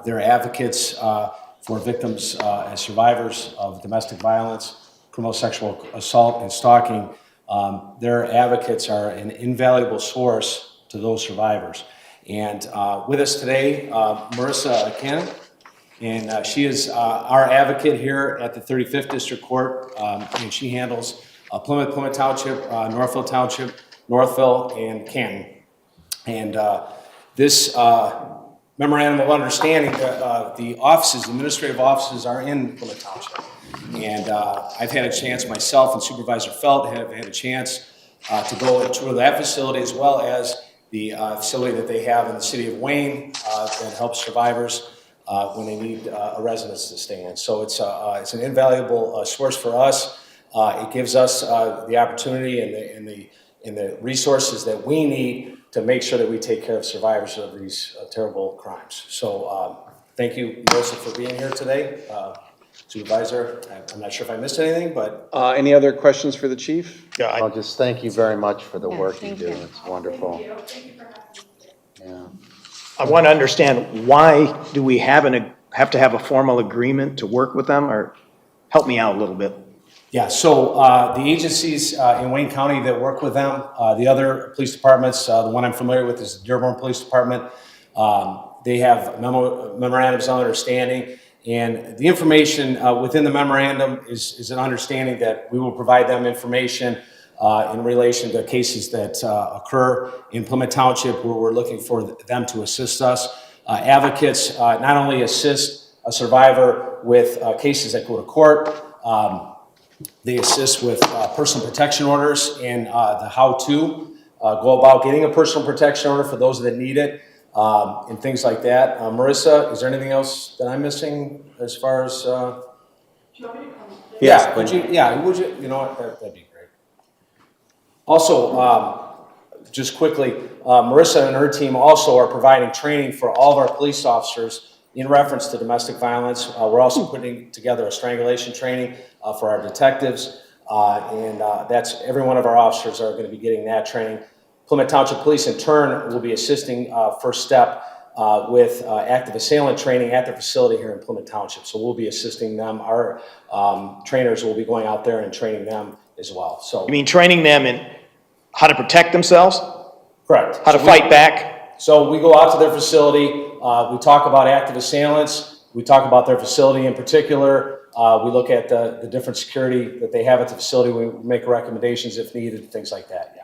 they're advocates for victims and survivors of domestic violence, criminal sexual assault, and stalking. Their advocates are an invaluable source to those survivors. And with us today, Marissa Cannon. And she is our advocate here at the 35th District Court, and she handles Plymouth Township, Northville Township, Northville, and Canton. And this memorandum of understanding, the offices, the administrative offices are in Plymouth Township. And I've had a chance, myself and Supervisor Felt have had a chance to go and tour that facility, as well as the facility that they have in the city of Wayne that helps survivors when they need a residence to stay in. So it's an invaluable source for us. It gives us the opportunity and the resources that we need to make sure that we take care of survivors of these terrible crimes. So thank you, Melissa, for being here today. Supervisor, I'm not sure if I missed anything, but... Any other questions for the chief? Yeah, I'll just thank you very much for the work you thank do. you. It's wonderful. Yeah. I want to understand, why do we have to have a formal agreement to work with them, or help me out a little bit? Yeah, so the agencies in Wayne County that work with them, the other police departments, the one I'm familiar with is the Dearborn Police Department. They have memorandums of understanding, and the information within the memorandum is an understanding that we will provide them information in relation to cases that occur in Plymouth Township where we're looking for them to assist us. Advocates not only assist a survivor with cases that go to court, they assist with personal protection orders and the how-to go about getting a personal protection order for those that need it, and things like that. Marissa, is there anything else that I'm missing as far as... Do you want me to come? Yeah, would you, you know what, that'd be great. Also, just quickly, Marissa and her team also are providing training for all of our police officers in reference to domestic violence. We're also putting together a strangulation training for our detectives, and that's every one of our officers are going to be getting that training. Plymouth Township Police, in turn, will be assisting First Step with active assailant training at their facility here in Plymouth Township. So we'll be assisting them. Our trainers will be going out there and training them as well. So You mean training them in how to protect themselves? correct. How to fight back? So we go out to their facility. We talk about active assailants. We talk about their facility in particular. We look at the different security that they have at the facility. We make recommendations if needed, things like that. Yeah.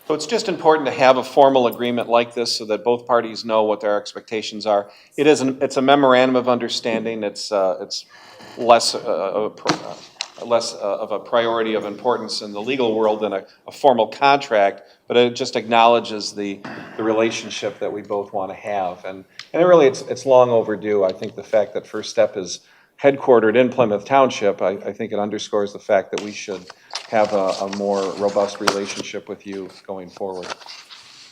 So it's just important to have a formal agreement like this so that both parties know what their expectations are. It's a memorandum of understanding. It's less less of a priority of importance in the legal world than a formal contract, but it just acknowledges the relationship that we both want to have. And really, it's long overdue. I think the fact that First Step is headquartered in Plymouth Township, I think it underscores the fact that we should have a more robust relationship with you going forward.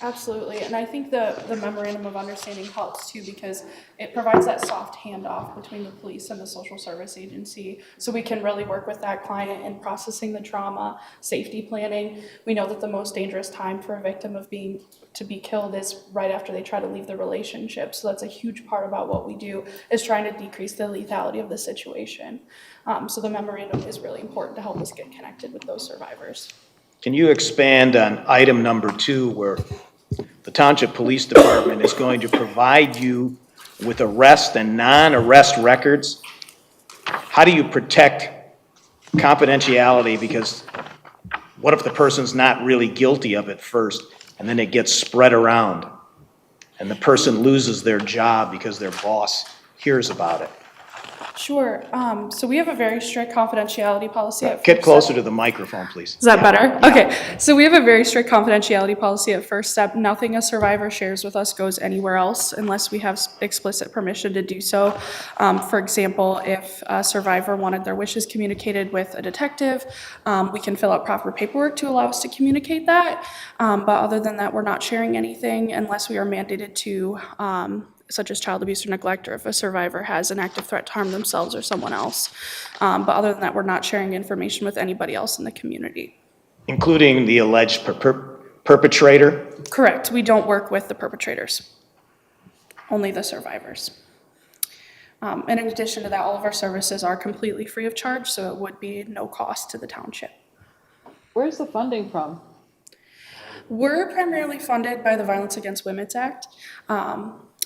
Absolutely, and I think the memorandum of understanding helps too because it provides that soft handoff between the police and the social service agency, so we can really work with that client in processing the trauma, safety planning. We know that the most dangerous time for a victim to be killed is right after they try to leave the relationship, so that's a huge part about what we do is trying to decrease the lethality of the situation. So the memorandum is really important to help us get connected with those survivors. Can you expand on item number 2 where the Township Police Department is going to provide you with arrest and non-arrest records? How do you protect confidentiality? Because what if the person's not really guilty of it first and then it gets spread around and the person loses their job because their boss hears about it? Sure. So we have a very strict confidentiality policy at Get First closer Step. to the microphone, please. Is that better? Okay. So we have a very strict confidentiality policy at First Step. Nothing a survivor shares with us goes anywhere else unless we have explicit permission to do so. For example, if a survivor wanted their wishes communicated with a detective, we can fill out proper paperwork to allow us to communicate that. But other than that, we're not sharing anything unless we are mandated to, such as child abuse or neglect, or if a survivor has an active threat to harm themselves or someone else. But other than that, we're not sharing information with anybody else in the community. Including the alleged perpetrator? Correct. We don't work with the perpetrators, only the survivors. And in addition to that, all of our services are completely free of charge, so it would be no cost to the township. Where's the funding from? We're primarily funded by the Violence Against Women's Act.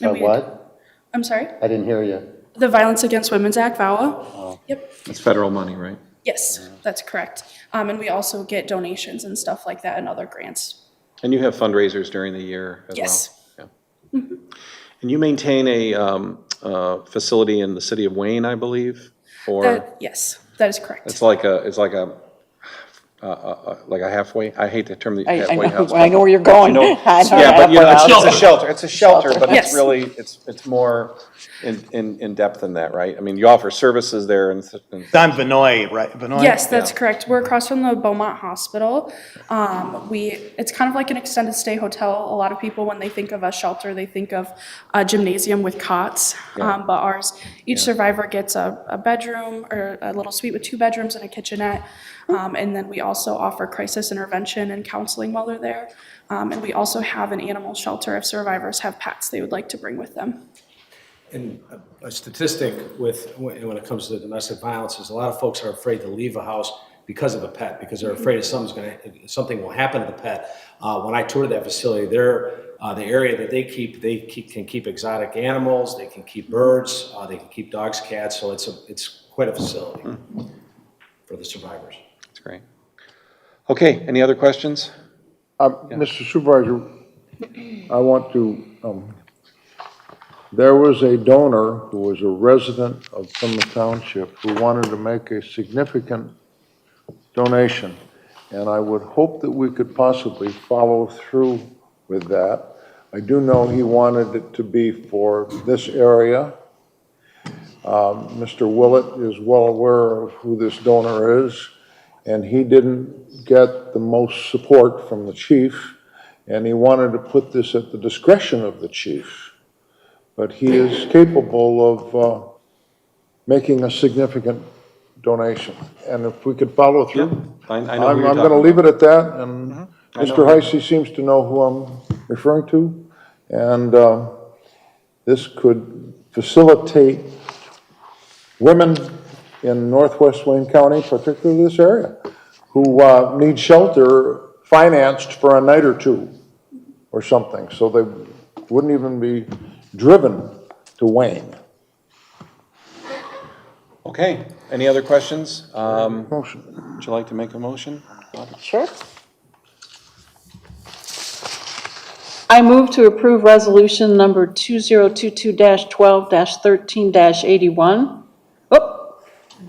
What? I'm sorry? I didn't hear you. The Violence Against Women's Act, VAWA. Oh. Yep. It's federal money, right? Yes, that's correct. And we also get donations and stuff like that and other grants. And you have fundraisers during the year as well? Yes. Yeah. And you maintain a facility in the city of Wayne, I believe? Yes, that is correct. It's like a halfway, I hate the term, the halfway house. I know where you're going. You know, I know yeah, that but you know, well. it's a shelter, it's a shelter, but Yes. it's really, it's more in depth than that, right? I mean, you offer services there and. It's on Vinoy, right? Vinoy? Yes, that's correct. We're across from the Beaumont Hospital. It's kind of like an extended stay hotel. A lot of people, when they think of a shelter, they think of a gymnasium with cots. Yeah. But ours, each survivor gets a bedroom or a little suite with 2 bedrooms and a kitchenette. And then we also offer crisis intervention and counseling while they're there. And we also have an animal shelter if survivors have pets they would like to bring with them. And a statistic when it comes to domestic violence is a lot of folks are afraid to leave a house because of a pet, because they're afraid something will happen to the pet. When I toured that facility, the area that they can keep exotic animals, they can keep birds, they can keep dogs, cats. So it's quite a facility for the survivors. That's great. Okay, any other questions? Mr. Supervisor, I want to, there was a donor who was a resident of Plymouth Township who wanted to make a significant donation, and I would hope that we could possibly follow through with that. I do know he wanted it to be for this area. Mr. Willett is well aware of who this donor is, and he didn't get the most support from the chief, and he wanted to put this at the discretion of the chief. But he is capable of making a significant donation. And if we could follow through, I know who I'm you're going to talking leave it at that. And I know Mr. who- Heisey seems to know who I'm referring to. And this could facilitate women in northwest Wayne County, particularly this area, who need shelter financed for a night or 2 or something. So they wouldn't even be driven to Wayne. Okay, any other questions? Motion. Would you like to make a motion? Sure. I move to approve resolution number 2022-12-13-81. Oh,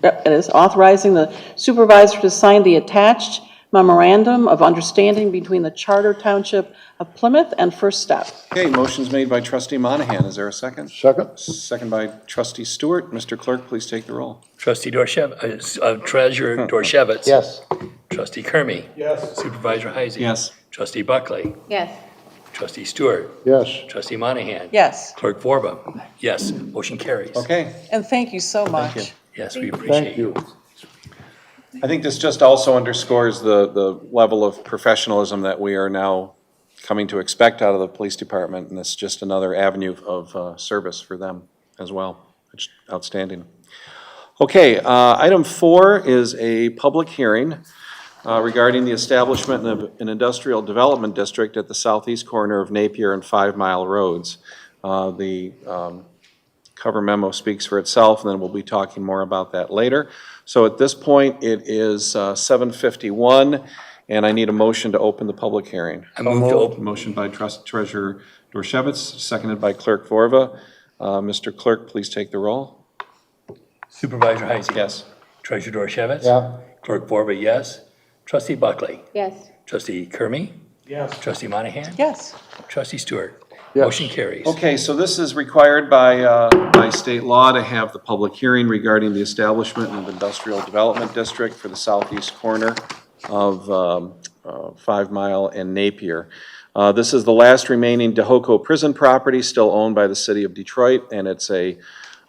it is authorizing the supervisor to sign the attached memorandum of understanding between the Charter Township of Plymouth and First Step. Okay, motion's made by trustee Monahan. Is there a second? Second? Second by trustee Stewart. Mr. Clerk, please take the roll. Trustee Treasurer Dorchevitz. Yes. Trustee Kermy. Yes. Supervisor Heisey. Yes. Trustee Buckley. Yes. Trustee Stewart. Yes. Trustee Monahan. Yes, Clerk Borba. Yes, motion carries. Okay, and thank you so much. you. Yes, we appreciate you. I think this just also underscores the level of professionalism that we are now coming to expect out of the police department, and it's just another avenue of service for them as well. It's outstanding. Okay, item 4 is a public hearing regarding the establishment of an industrial development district at the southeast corner of Napier and 5 Mile Roads. The cover memo speaks for itself, and then we'll be talking more about that later. So at this point, it is 7:51, and I need a motion to open the public hearing. I move to open. Motion by Treasurer Dorchevitz, seconded by Clerk Vorva. Mr. Clerk, please take the roll. Supervisor Heisey. Yes. Treasurer Dorchevitz. Yeah. Clerk Borba, yes. Trustee Buckley. Yes. Trustee Kermy. Yes. Trustee Monahan. Yes, Trustee Stewart. Yes. Motion carries. Okay, so this is required by state law to have the public hearing regarding the establishment of industrial development district for the southeast corner of 5 Mile and Napier. This is the last remaining Dehoko prison property still owned by the city of Detroit, and it's a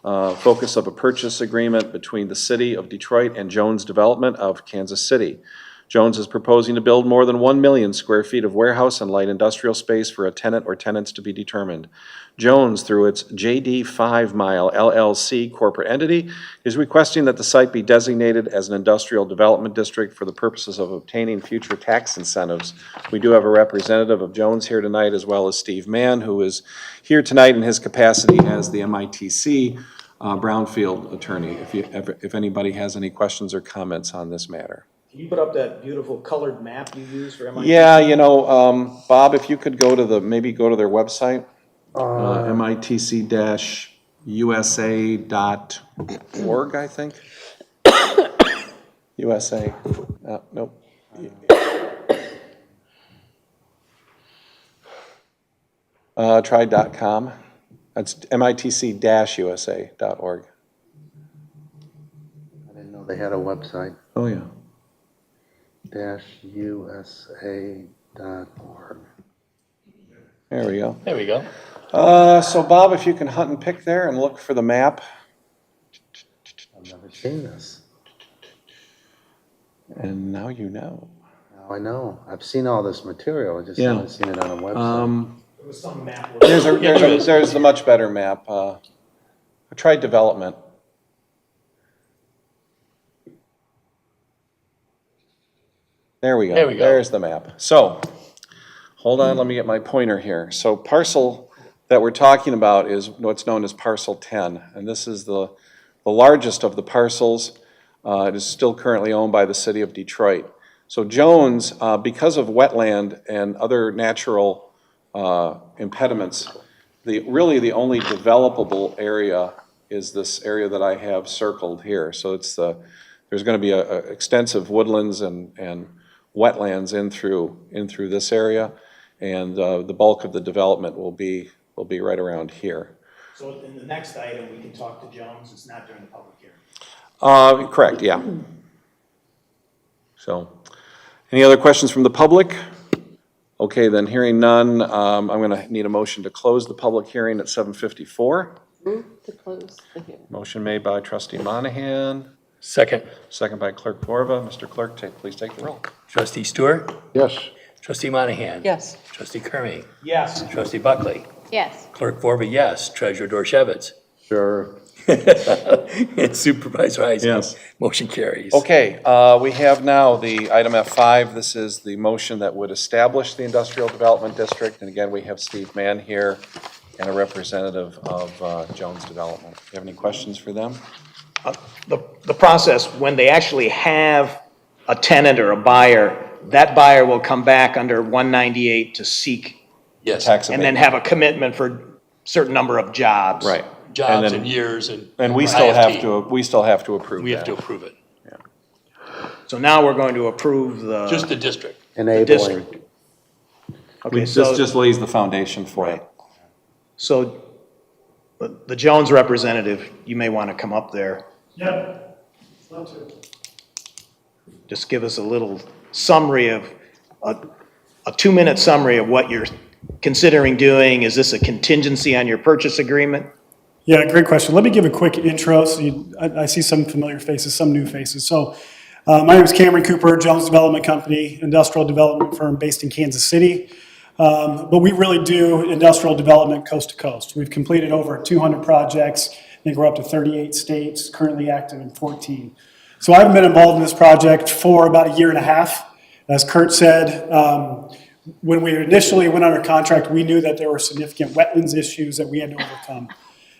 focus of a purchase agreement between the city of Detroit and Jones Development of Kansas City. Jones is proposing to build more than 1 million square feet of warehouse and light industrial space for a tenant or tenants to be determined. Jones, through its JD 5 Mile LLC corporate entity, is requesting that the site be designated as an industrial development district for the purposes of obtaining future tax incentives. We do have a representative of Jones here tonight, as well as Steve Mann, who is here tonight in his capacity as the MITC Brownfield attorney, if anybody has any questions or comments on this matter. Can you put up that beautiful colored map you use for MIT? Yeah, Bob, if you could go to maybe go to their website, mitc-usa.org, I think. USA, nope. Try .com. That's mitc-usa.org. I didn't know they had a website. Oh, yeah. -usa.org. There we go. There we go. So Bob, if you can hunt and pick there and look for the map. I've never seen this. And now you know. Now I know. I've seen all this material. I just Yeah. haven't seen it on a website. There was some map. There's the much better map. I tried development. There we go. There we go. There's the map. So, hold on, let me get my pointer here. So parcel that we're talking about is what's known as parcel 10, and this is the largest of the parcels. It is still currently owned by the city of Detroit. So Jones, because of wetland and other natural impediments, really the only developable area is this area that I have circled here. So it's there's going to be a extensive woodlands and wetlands in through this area, and the bulk of the development will be right around here. So in the next item, we can talk to Jones. It's not during the public hearing. Correct, yeah. So, any other questions from the public? Okay, then hearing none, I'm going to need a motion to close the public hearing at 7:54. move to close the hearing. Motion made by trustee Monahan, Second. second by clerk Borba. Mr. Clerk, please take the roll. Trustee Stewart. Yes. Trustee Monahan. Yes, Trustee Kermy. Yes. Trustee Buckley. Yes. Clerk Borba, yes. Treasurer Dorchevitz. Sure. And Supervisor Heisey. Yes. Motion carries. Okay, we have now the item F5. This is the motion that would establish the Industrial Development District. And again, we have Steve Mann here and a representative of Jones Development. Do you have any questions for them? The process, when they actually have a tenant or a buyer, that buyer will come back under 198 to seek Yes. Tax and then abatement. have a commitment for a certain number of jobs. Right. jobs then- and years and. And we still have IFT. to, we still have to approve We have to that. approve it, So now we're going to approve the. just the district. Enabling. district. Okay, This so, just lays the foundation for it. so the Jones representative, you may want to come up there. Yeah, love to. Just give us a little summary of, a 2-minute summary of what you're considering doing. Is this a contingency on your purchase agreement? Yeah, great question. Let me give a quick intro. So I see some familiar faces, some new faces. So my name is Cameron Cooper, Jones Development Company, industrial development firm based in Kansas City. But we really do industrial development coast to coast. We've completed over 200 projects. I think we're up to 38 states, currently active in 14. So I've been involved in this project for about a year and a half. As Kurt said, when we initially went under contract, we knew that there were significant wetlands issues that we had to overcome.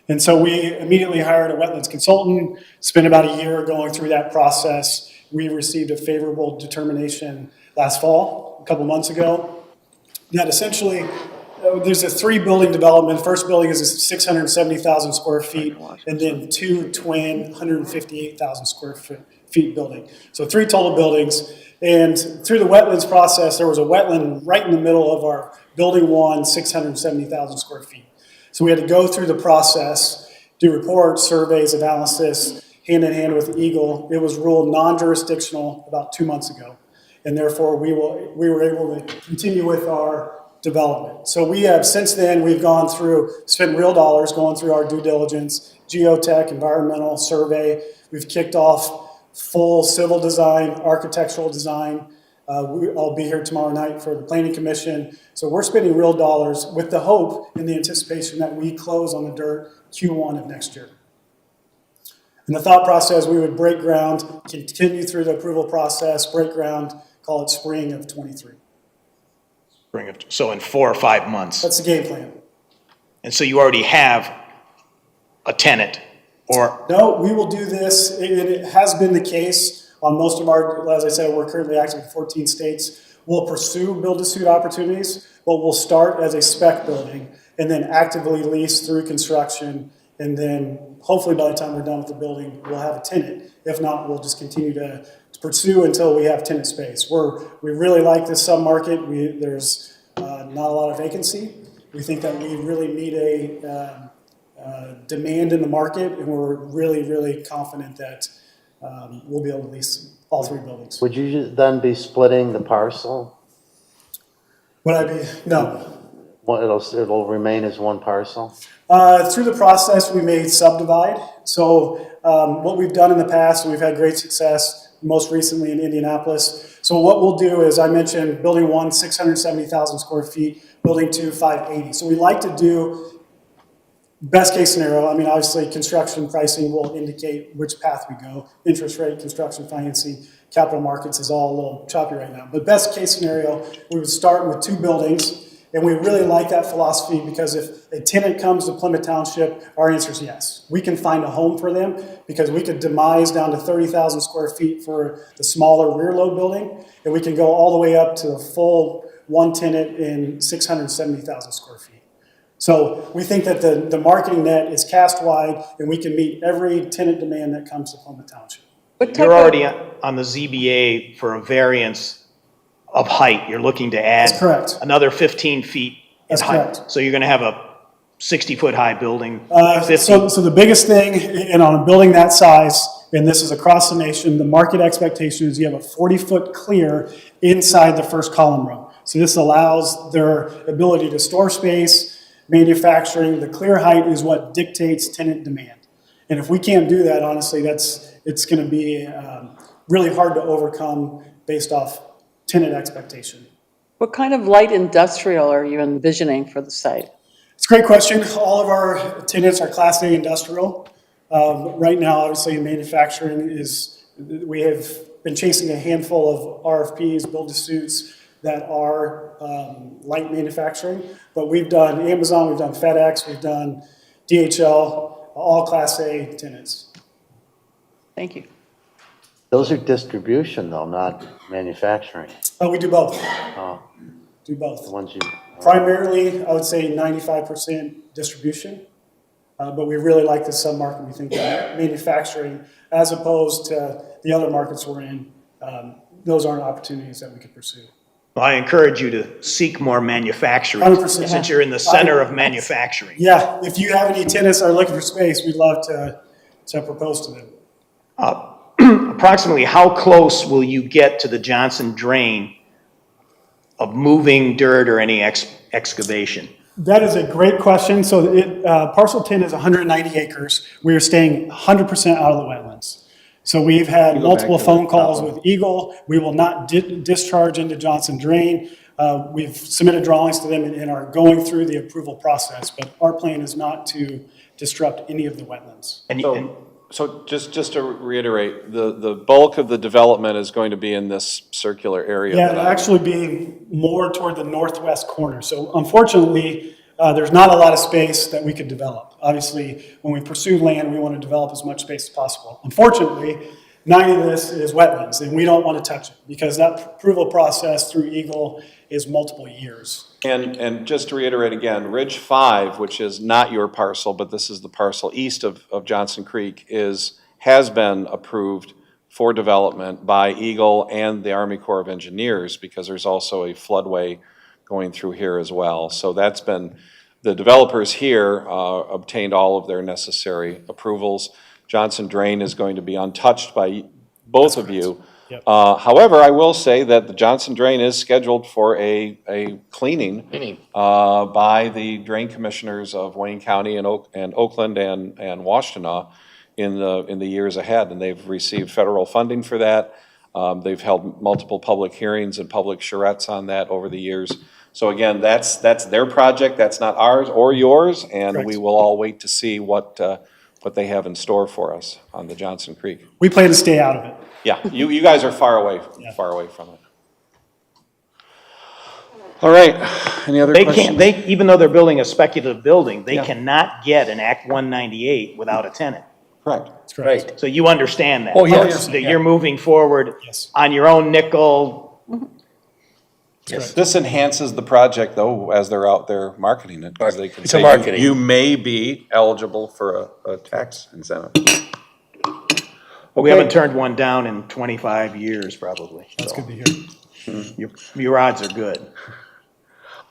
And so we immediately hired a wetlands consultant, spent about a year going through that process. We received a favorable determination last fall, a couple months ago, that essentially there's a 3-building development. First building is 670,000 square feet, and then 2 twin 158,000 square feet building. So 3 total buildings. And through the wetlands process, there was a wetland right in the middle of our building 1, 670,000 square feet. So we had to go through the process, do reports, surveys, analysis, hand in hand with Eagle. It was ruled non-jurisdictional about 2 months ago. And therefore, we were able to continue with our development. So we have, since then, we've gone through, spent real dollars going through our due diligence, geotech, environmental survey. We've kicked off full civil design, architectural design. I'll be here tomorrow night for the planning commission. So we're spending real dollars with the hope and the anticipation that we close on the dirt Q1 of next year. And the thought process, we would break ground, continue through the approval process, break ground, call it spring of 23. So in 4 or 5 months. That's the game plan. And so you already have a tenant, or? No, we will do this. It has been the case on most of our, as I said, we're currently active in 14 states. We'll pursue build-to-suit opportunities, but we'll start as a spec building and then actively lease through construction. And then hopefully by the time we're done with the building, we'll have a tenant. If not, we'll just continue to pursue until we have tenant space. We really like this submarket. There's not a lot of vacancy. We think that we really meet a demand in the market, and we're really, really confident that we'll be able to lease all 3 buildings. Would you then be splitting the parcel? Would I be? No. Well, it'll remain as one parcel? Through the process, we may subdivide. So what we've done in the past, and we've had great success, most recently in Indianapolis. So what we'll do is, I mentioned building 1, 670,000 square feet, building 2, 580. So we like to do best case scenario. I mean, obviously construction pricing will indicate which path we go. Interest rate, construction financing, capital markets is all a little choppy right now. But best case scenario, we would start with 2 buildings. And we really like that philosophy because if a tenant comes to Plymouth Township, our answer is yes. We can find a home for them because we could demise down to 30,000 square feet for the smaller rear load building, and we can go all the way up to a full 1 tenant in 670,000 square feet. So we think that the marketing net is cast wide, and we can meet every tenant demand that comes to Plymouth Township. You're already on the ZBA for a variance of height. You're looking to add. That's correct. Another 15 feet in That's height. correct. So you're going to have a 60-foot high building. So the biggest thing, and on a building that size, and this is across the nation, the market expectation is you have a 40-foot clear inside the first column row. So this allows their ability to store space, manufacturing. The clear height is what dictates tenant demand. And if we can't do that, honestly, it's going to be really hard to overcome based off tenant expectation. What kind of light industrial are you envisioning for the site? It's a great question. All of our tenants are Class A industrial. Right now, obviously, manufacturing we have been chasing a handful of RFPs, build-to-suits that are light manufacturing. But we've done Amazon, we've done FedEx, we've done DHL, all Class A tenants. Thank you. Those are distribution though, not manufacturing. We do both. Oh, Do both. the ones you. Primarily, I would say 95% distribution. but we really like this submarket. We think that manufacturing, as opposed to the other markets we're in, those aren't opportunities that we could pursue. Well, I encourage you to seek more manufacturing, 100%. since you're in the center of manufacturing. Yeah, if you have any tenants that are looking for space, we'd love to propose to them. Approximately how close will you get to the Johnson Drain of moving dirt or any excavation? That is a great question. So parcel 10 is 190 acres. We are staying 100% out of the wetlands. So we've had multiple phone calls with Eagle. We will not discharge into Johnson Drain. We've submitted drawings to them and are going through the approval process, but our plan is not to disrupt any of the wetlands. So just to reiterate, the bulk of the development is going to be in this circular area. Yeah, it'll actually be more toward the northwest corner. So unfortunately, there's not a lot of space that we could develop. Obviously, when we pursue land, we want to develop as much space as possible. Unfortunately, 9 of this is wetlands, and we don't want to touch it because that approval process through Eagle is multiple years. And just to reiterate again, Ridge 5, which is not your parcel, but this is the parcel east of Johnson Creek, has been approved for development by Eagle and the Army Corps of Engineers, because there's also a floodway going through here as well. So that's been, the developers here obtained all of their necessary approvals. Johnson Drain is going to be untouched by both of you. Yep. However, I will say that the Johnson Drain is scheduled for a cleaning by the drain commissioners of Wayne County and Oakland and Washtenaw in the years ahead, and they've received federal funding for that. They've held multiple public hearings and public charrettes on that over the years. So again, that's their project. That's not ours or yours, and Correct. we will all wait to see what they have in store for us on the Johnson Creek. We plan to stay out of it. Yeah, you guys are far away from it. All right, any other questions? Even though they're building a speculative building, they cannot get an Act 198 without a tenant. Correct. That's correct. Right. So you understand that? Oh, yes. That you're moving forward Yes. on your own nickel. Yes. This enhances the project, though, as they're out there marketing it, because they can It's a say marketing. you may be eligible for a tax incentive. We haven't turned one down in 25 years, probably. That's So good to hear. your odds are good.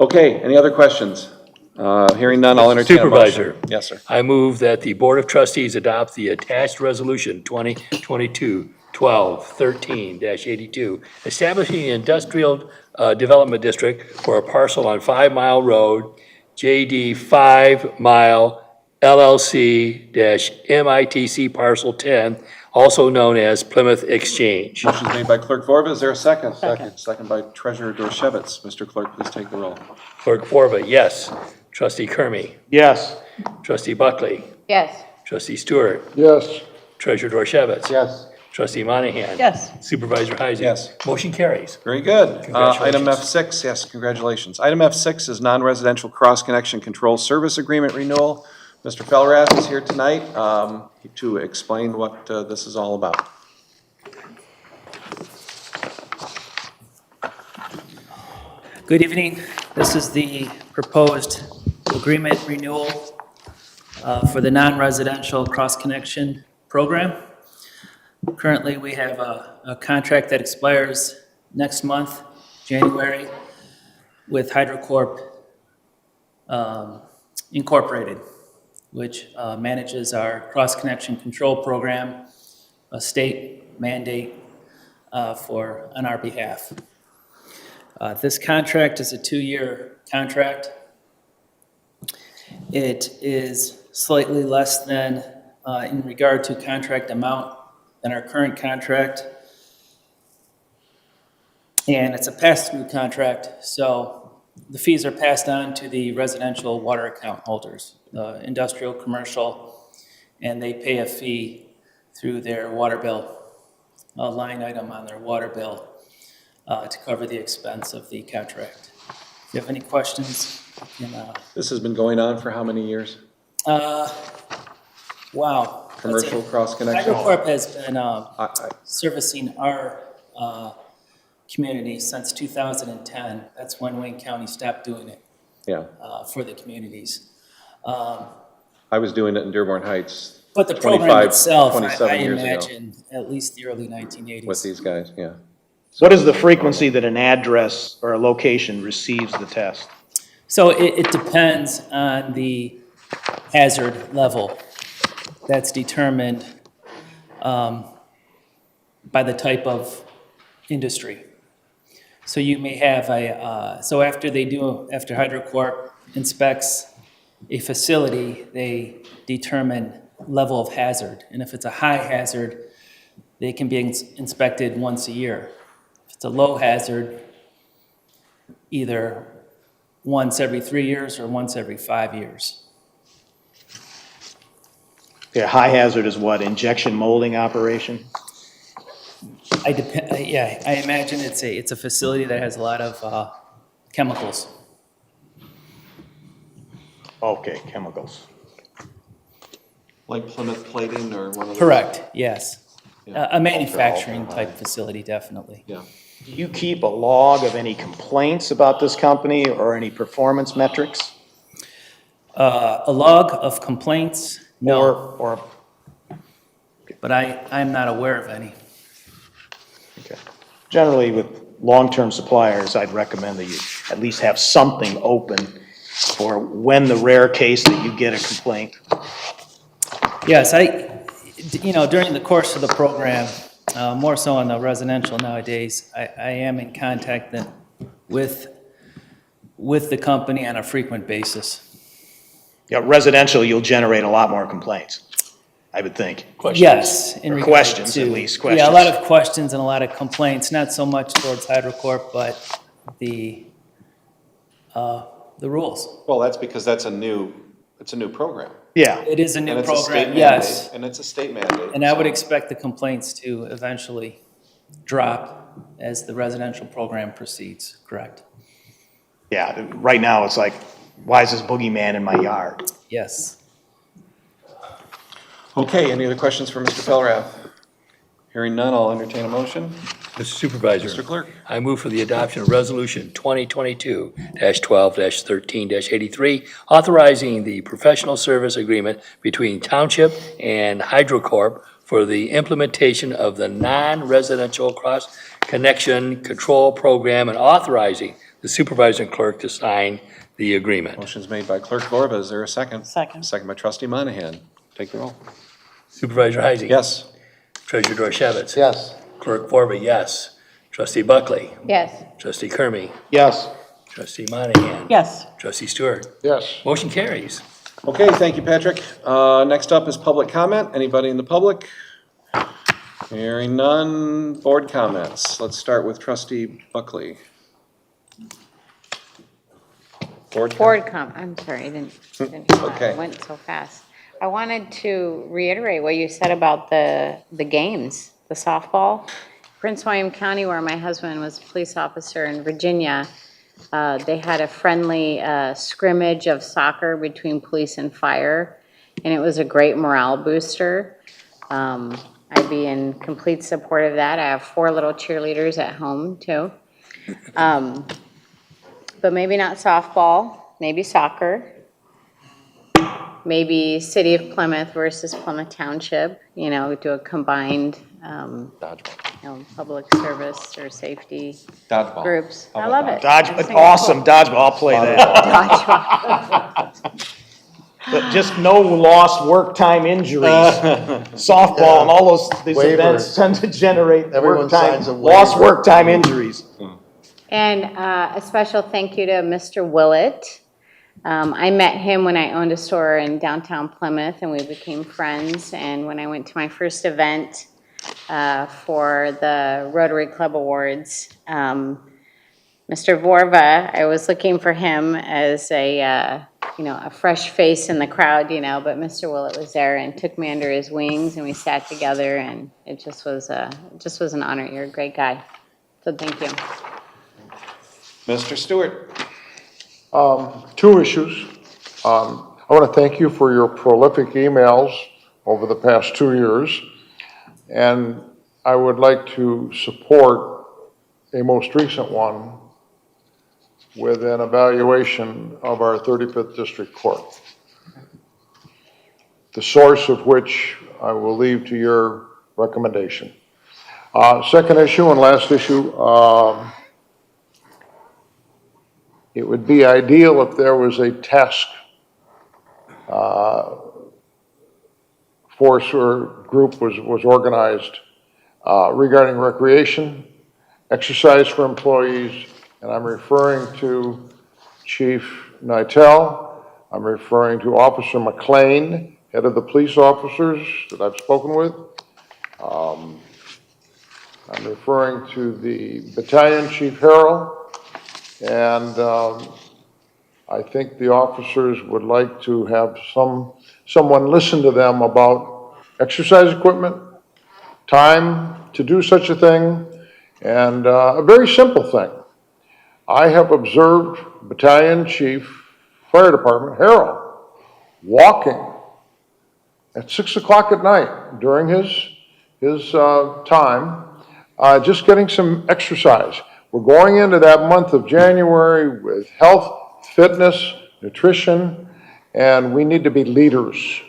Okay, any other questions? Hearing none, I'll entertain a motion. Supervisor. Yes, sir. I move that the Board of Trustees adopt the attached resolution 2022-12-13-82, establishing an industrial development district for a parcel on 5 Mile Road, JD 5 Mile LLC-MITC Parcel 10, also known as Plymouth Exchange. Motion made by Clerk Vorba. Is there a second? Second by Treasurer Dorchevitz. Mr. Clerk, please take the roll. Clerk Borba, yes. Trustee Kermy. Yes. Trustee Buckley. Yes. Trustee Stewart. Yes. Treasurer Dorchevitz. Yes. Trustee Monahan. Yes. Supervisor Heising. Yes. Motion carries. Very good. Item Congratulations. F6, yes, congratulations. Item F6 is non-residential cross-connection control service agreement renewal. Mr. Felrath is here tonight to explain what this is all about. Good evening. This is the proposed agreement renewal for the non-residential cross-connection program. Currently, we have a contract that expires next month, January, with HydroCorp Incorporated, which manages our cross-connection control program, a state mandate on our behalf. This contract is a 2-year contract. It is slightly less than, in regard to contract amount, than our current contract. And it's a pass-through contract, so the fees are passed on to the residential water account holders, industrial, commercial, and they pay a fee through their water bill, a line item on their water bill to cover the expense of the contract. If you have any questions, you can, This has been going on for how many years? wow. Commercial cross-connection? HydroCorp has been servicing our community since 2010. That's when Wayne County stopped doing it Yeah. for the communities. I was doing it in Dearborn Heights But the program 25, itself, I 27 years ago imagine, at least the early 1980s. with these guys, yeah. What is the frequency that an address or a location receives the test? So it depends on the hazard level that's determined by the type of industry. So you may have so after HydroCorp inspects a facility, they determine level of hazard. And if it's a high hazard, they can be inspected once a year. If it's a low hazard, either once every 3 years or once every 5 years. Yeah, high hazard is what, injection molding operation? I imagine it's a facility that has a lot of chemicals. Okay, chemicals. Like Plymouth Plating or one of those? Correct, yes. Yeah. A manufacturing type facility, definitely. Yeah. Do you keep a log of any complaints about this company or any performance metrics? A log of complaints, no, Or, but I'm not aware of any. okay. Generally with long-term suppliers, I'd recommend that you at least have something open for when the rare case that you get a complaint. Yes, during the course of the program, more so on the residential nowadays, I am in contact with the company on a frequent basis. Yeah, residential, you'll generate a lot more complaints, I would think. Yes. in Or regard questions, to- at least, questions. Yeah, a lot of questions and a lot of complaints, not so much towards HydroCorp, but the rules. Well, that's because it's a new program. Yeah. It is a new And it's a state program, yes. mandate, and it's a state mandate. And I would so- expect the complaints to eventually drop as the residential program proceeds, correct? Yeah, right now it's like, why is this boogeyman in my yard? Yes. Okay, any other questions for Mr. Pelrath? Hearing none, I'll entertain a motion. Mr. Supervisor. Mr. Clerk. I move for the adoption of Resolution 2022-12-13-83, authorizing the professional service agreement between Township and HydroCorp for the implementation of the non-residential cross-connection control program and authorizing the supervisor and clerk to sign the agreement. Motion's made by Clerk Borba. Is there a second? Second. Second by Trustee Monahan. Take the roll. Supervisor Heising. Yes. Treasurer Dorchevitz. Yes. Clerk Borba, yes. Trustee Buckley. Yes. Trustee Kermy. Yes. Trustee Monahan. Yes. Trustee Stewart. Yes. Motion carries. Okay, thank you, Patrick. Next up is public comment. Anybody in the public? Hearing none. Board comments. Let's start with Trustee Buckley. I'm sorry, I didn't Okay. it went so fast. I wanted to reiterate what you said about the games, the softball. Prince William County, where my husband was a police officer in Virginia, they had a friendly scrimmage of soccer between police and fire, and it was a great morale booster. I'd be in complete support of that. I have 4 little cheerleaders at home, too. But maybe not softball, maybe soccer. Maybe City of Plymouth versus Plymouth Township, do a combined, public service or safety Dodgeball. groups. How I about love it. Dodgeball, awesome, dodgeball, I'll play that. Dodgeball. But just no lost work time injuries. Softball and all these events Waivers. tend to generate Everyone work time, signs a lost waiver. work time injuries. And a special thank you to Mr. Willett. I met him when I owned a store in downtown Plymouth, and we became friends. And when I went to my first event for the Rotary Club Awards, Mr. Vorva, I was looking for him as a fresh face in the crowd, but Mr. Willett was there and took me under his wings, and we sat together, and it just was an honor. You're a great guy, so thank you. Mr. Stewart. 2 issues. I want to thank you for your prolific emails over the past 2 years. And I would like to support a most recent one with an evaluation of our 35th District Court. the source of which I will leave to your recommendation. Second issue and last issue, it would be ideal if there was a task force or group was organized regarding recreation, exercise for employees, and I'm referring to Chief Nitel, I'm referring to Officer McLean, head of the police officers that I've spoken with. I'm referring to the battalion Chief Harrell, and I think the officers would like to have someone listen to them about exercise equipment, time to do such a thing, and a very simple thing. I have observed Battalion Chief Fire Department Harrell walking at 6 o'clock at night during his time, just getting some exercise. We're going into that month of January with health, fitness, nutrition, and we need to be leaders.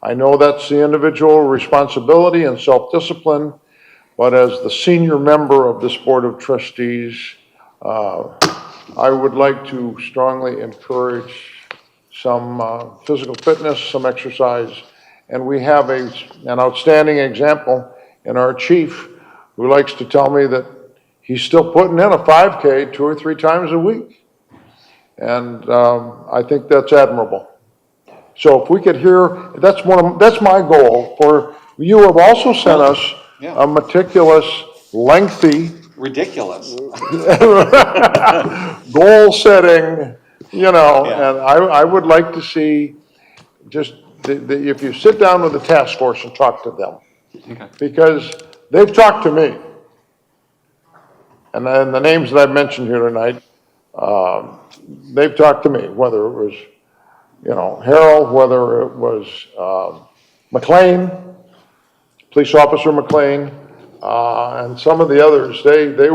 I know that's the individual responsibility and self-discipline, but as the senior member of this Board of Trustees, I would like to strongly encourage some physical fitness, some exercise, and we have an outstanding example in our chief who likes to tell me that he's still putting in a 5K 2 or 3 times a week. And I think that's admirable. So if we could hear, that's my goal. For you have also sent us a meticulous, lengthy, Ridiculous. goal setting, and I would like to see just if you sit down with the task force and talk to them, because they've talked to me, and then the names that I've mentioned here tonight, they've talked to me, whether it was Harold, whether it was McLean, police officer McLean, and some of the others. They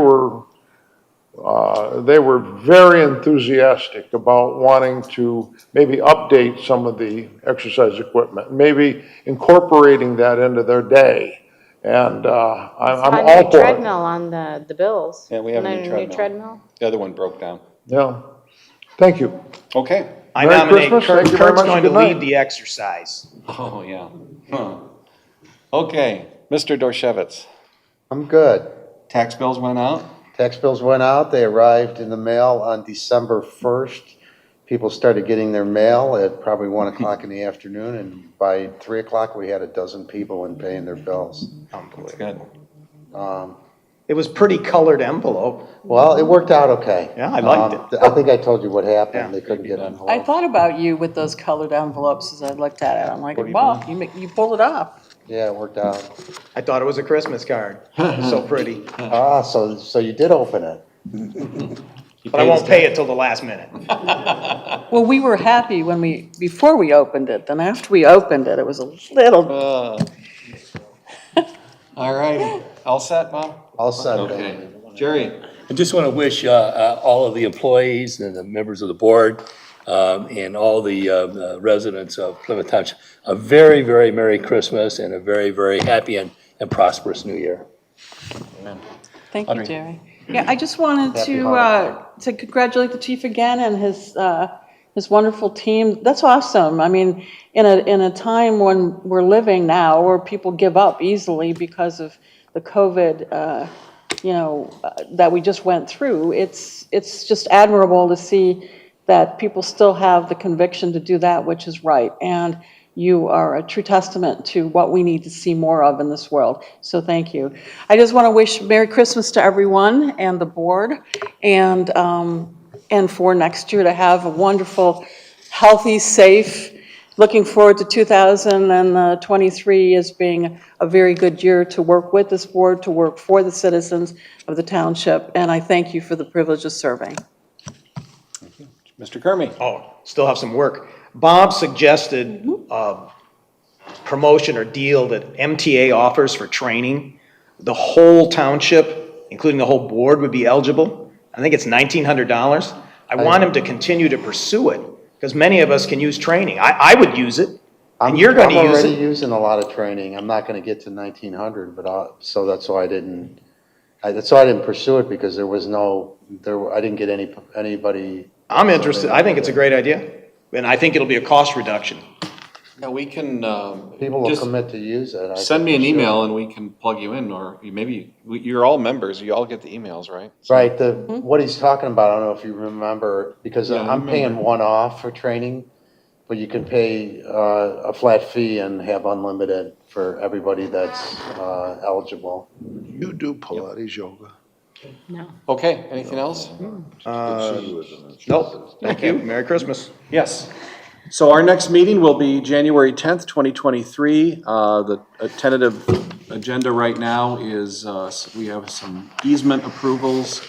were very enthusiastic about wanting to maybe update some of the exercise equipment, maybe incorporating that into their day. And I'm all for it. Treadmill on the bills. Yeah, we have a Isn't new there treadmill. The other one broke down. Yeah. Thank you. Okay. I Merry nominate Christmas. Kurt. Thank you very Kurt's much. going to Good night. lead the exercise. Oh, yeah. Huh. Okay, Mr. Dorshevitz. I'm good. Tax bills went out? Tax bills went out. They arrived in the mail on December 1st. People started getting their mail at probably 1 o'clock in the afternoon, and by 3 o'clock, we had a dozen people in paying their bills. That's good. It was pretty colored envelope. Well, it worked out okay. Yeah, I liked it. I think I told you what happened. Yeah. They couldn't get envelopes. I thought about you with those colored envelopes as I looked at it. I'm like, wow, you pulled it off. Yeah, it worked out. I thought it was a Christmas card. It was so pretty. So you did open it. But I won't pay it till the last minute. Well, we were happy before we opened it. Then after we opened it, it was a little. All righty. All set, Bob? All set. Okay. Jerry? I just want to wish all of the employees and the members of the board and all the residents of Plymouth Township a very, very Merry Christmas and a very, very happy and prosperous New Year. Amen. Thank you, Jerry. Yeah, I just wanted to congratulate the chief again and his wonderful team. That's awesome. I mean, in a time when we're living now where people give up easily because of the COVID, that we just went through, it's just admirable to see that people still have the conviction to do that which is right. And you are a true testament to what we need to see more of in this world. So thank you. I just want to wish Merry Christmas to everyone and the board, and for next year to have a wonderful, healthy, safe. Looking forward to 2023 as being a very good year to work with this board, to work for the citizens of the township, and I thank you for the privilege of serving. Thank you. Mr. Kermy? Oh, still have some work. Bob suggested a promotion or deal that MTA offers for training. The whole township, including the whole board, would be eligible. I think it's $1,900. I want him to continue to pursue it, because many of us can use training. I would use it. And you're gonna I'm use already it. using a lot of training. I'm not gonna get to 1900, but so that's why that's why I didn't pursue it, because I didn't get anybody. I'm interested. I think it's a great idea. And I think it'll be a cost reduction. Yeah, we can, People will just commit to use it. send me an email and we can plug you in, or you're all members, you all get the emails, right? So- Right, what he's talking about, I don't know if you remember, because Yeah, I I'm paying remember. one-off for training, but you can pay a flat fee and have unlimited for everybody that's eligible. You do Pilates yoga? Okay, anything else? Nope, thank you. Merry Christmas. Yes. So our next meeting will be January 10th, 2023. The tentative agenda right now is we have some easement approvals.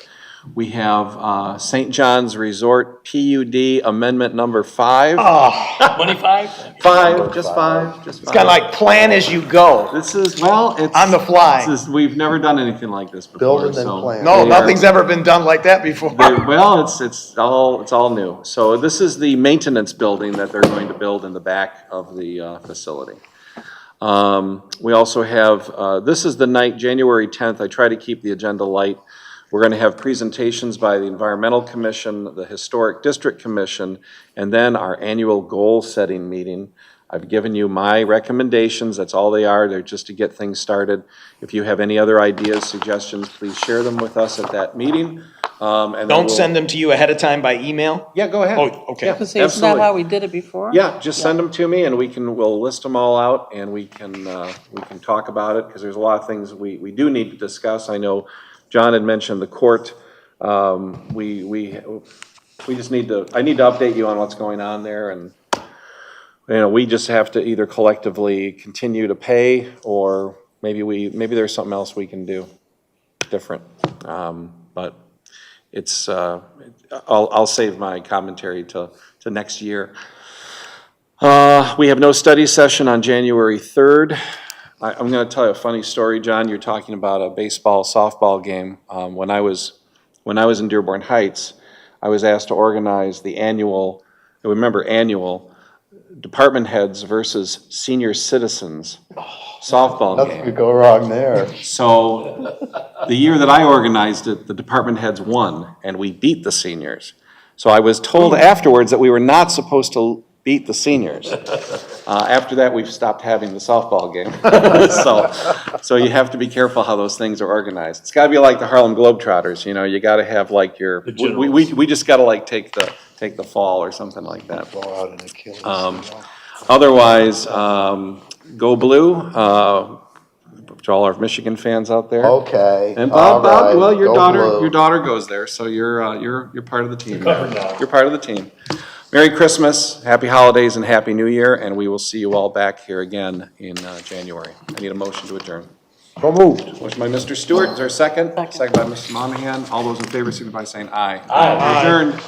We have St. John's Resort PUD Amendment Number 5. 25? Just five. It's kind of like plan as you go. This is, well, it's. On the fly. We've never done anything like this before, Build and then so. plan. No, they are- nothing's ever been done like that before. Well, it's all new. So this is the maintenance building that they're going to build in the back of the facility. We also have, this is the night, January 10th. I try to keep the agenda light. We're going to have presentations by the Environmental Commission, the Historic District Commission, and then our annual goal-setting meeting. I've given you my recommendations. That's all they are. They're just to get things started. If you have any other ideas, suggestions, please share them with us at that meeting. And then Don't we'll- send them to you ahead of time by email? Yeah, go ahead. Oh, okay. Yeah, Isn't that absolutely. how we did it before? Yeah, just send them to me and we'll list them all out and we can talk about it, because there's a lot of things we do need to discuss. I know John had mentioned the court. We just need to, I need to update you on what's going on there, and, we just have to either collectively continue to pay, or maybe there's something else we can do different. But it's, I'll save my commentary to next year. We have no study session on January 3rd. I'm going to tell you a funny story, John. You're talking about a baseball, softball game. When I was in Dearborn Heights, I was asked to organize the annual department heads versus senior citizens softball Nothing game. could go wrong there. So the year that I organized it, the department heads won, and we beat the seniors. So I was told afterwards that we were not supposed to beat the seniors. After that, we've stopped having the softball game. So you have to be careful how those things are organized. It's gotta be like the Harlem Globetrotters, you gotta have like your, we just gotta like take the fall or something like that. Blow out an Achilles. Otherwise, go blue, to all our Michigan fans out there. Okay. And all Bob, right, well, your go blue. daughter goes there, so you're part of the team. You're part of the team. Merry Christmas, happy holidays, and happy New Year, and we will see you all back here again in January. I need a motion to adjourn. So moved. Motion by Mr. Stewart, is there a second? Second by Mr. Monahan. All those in favor signify by saying aye. Aye. Adjourned.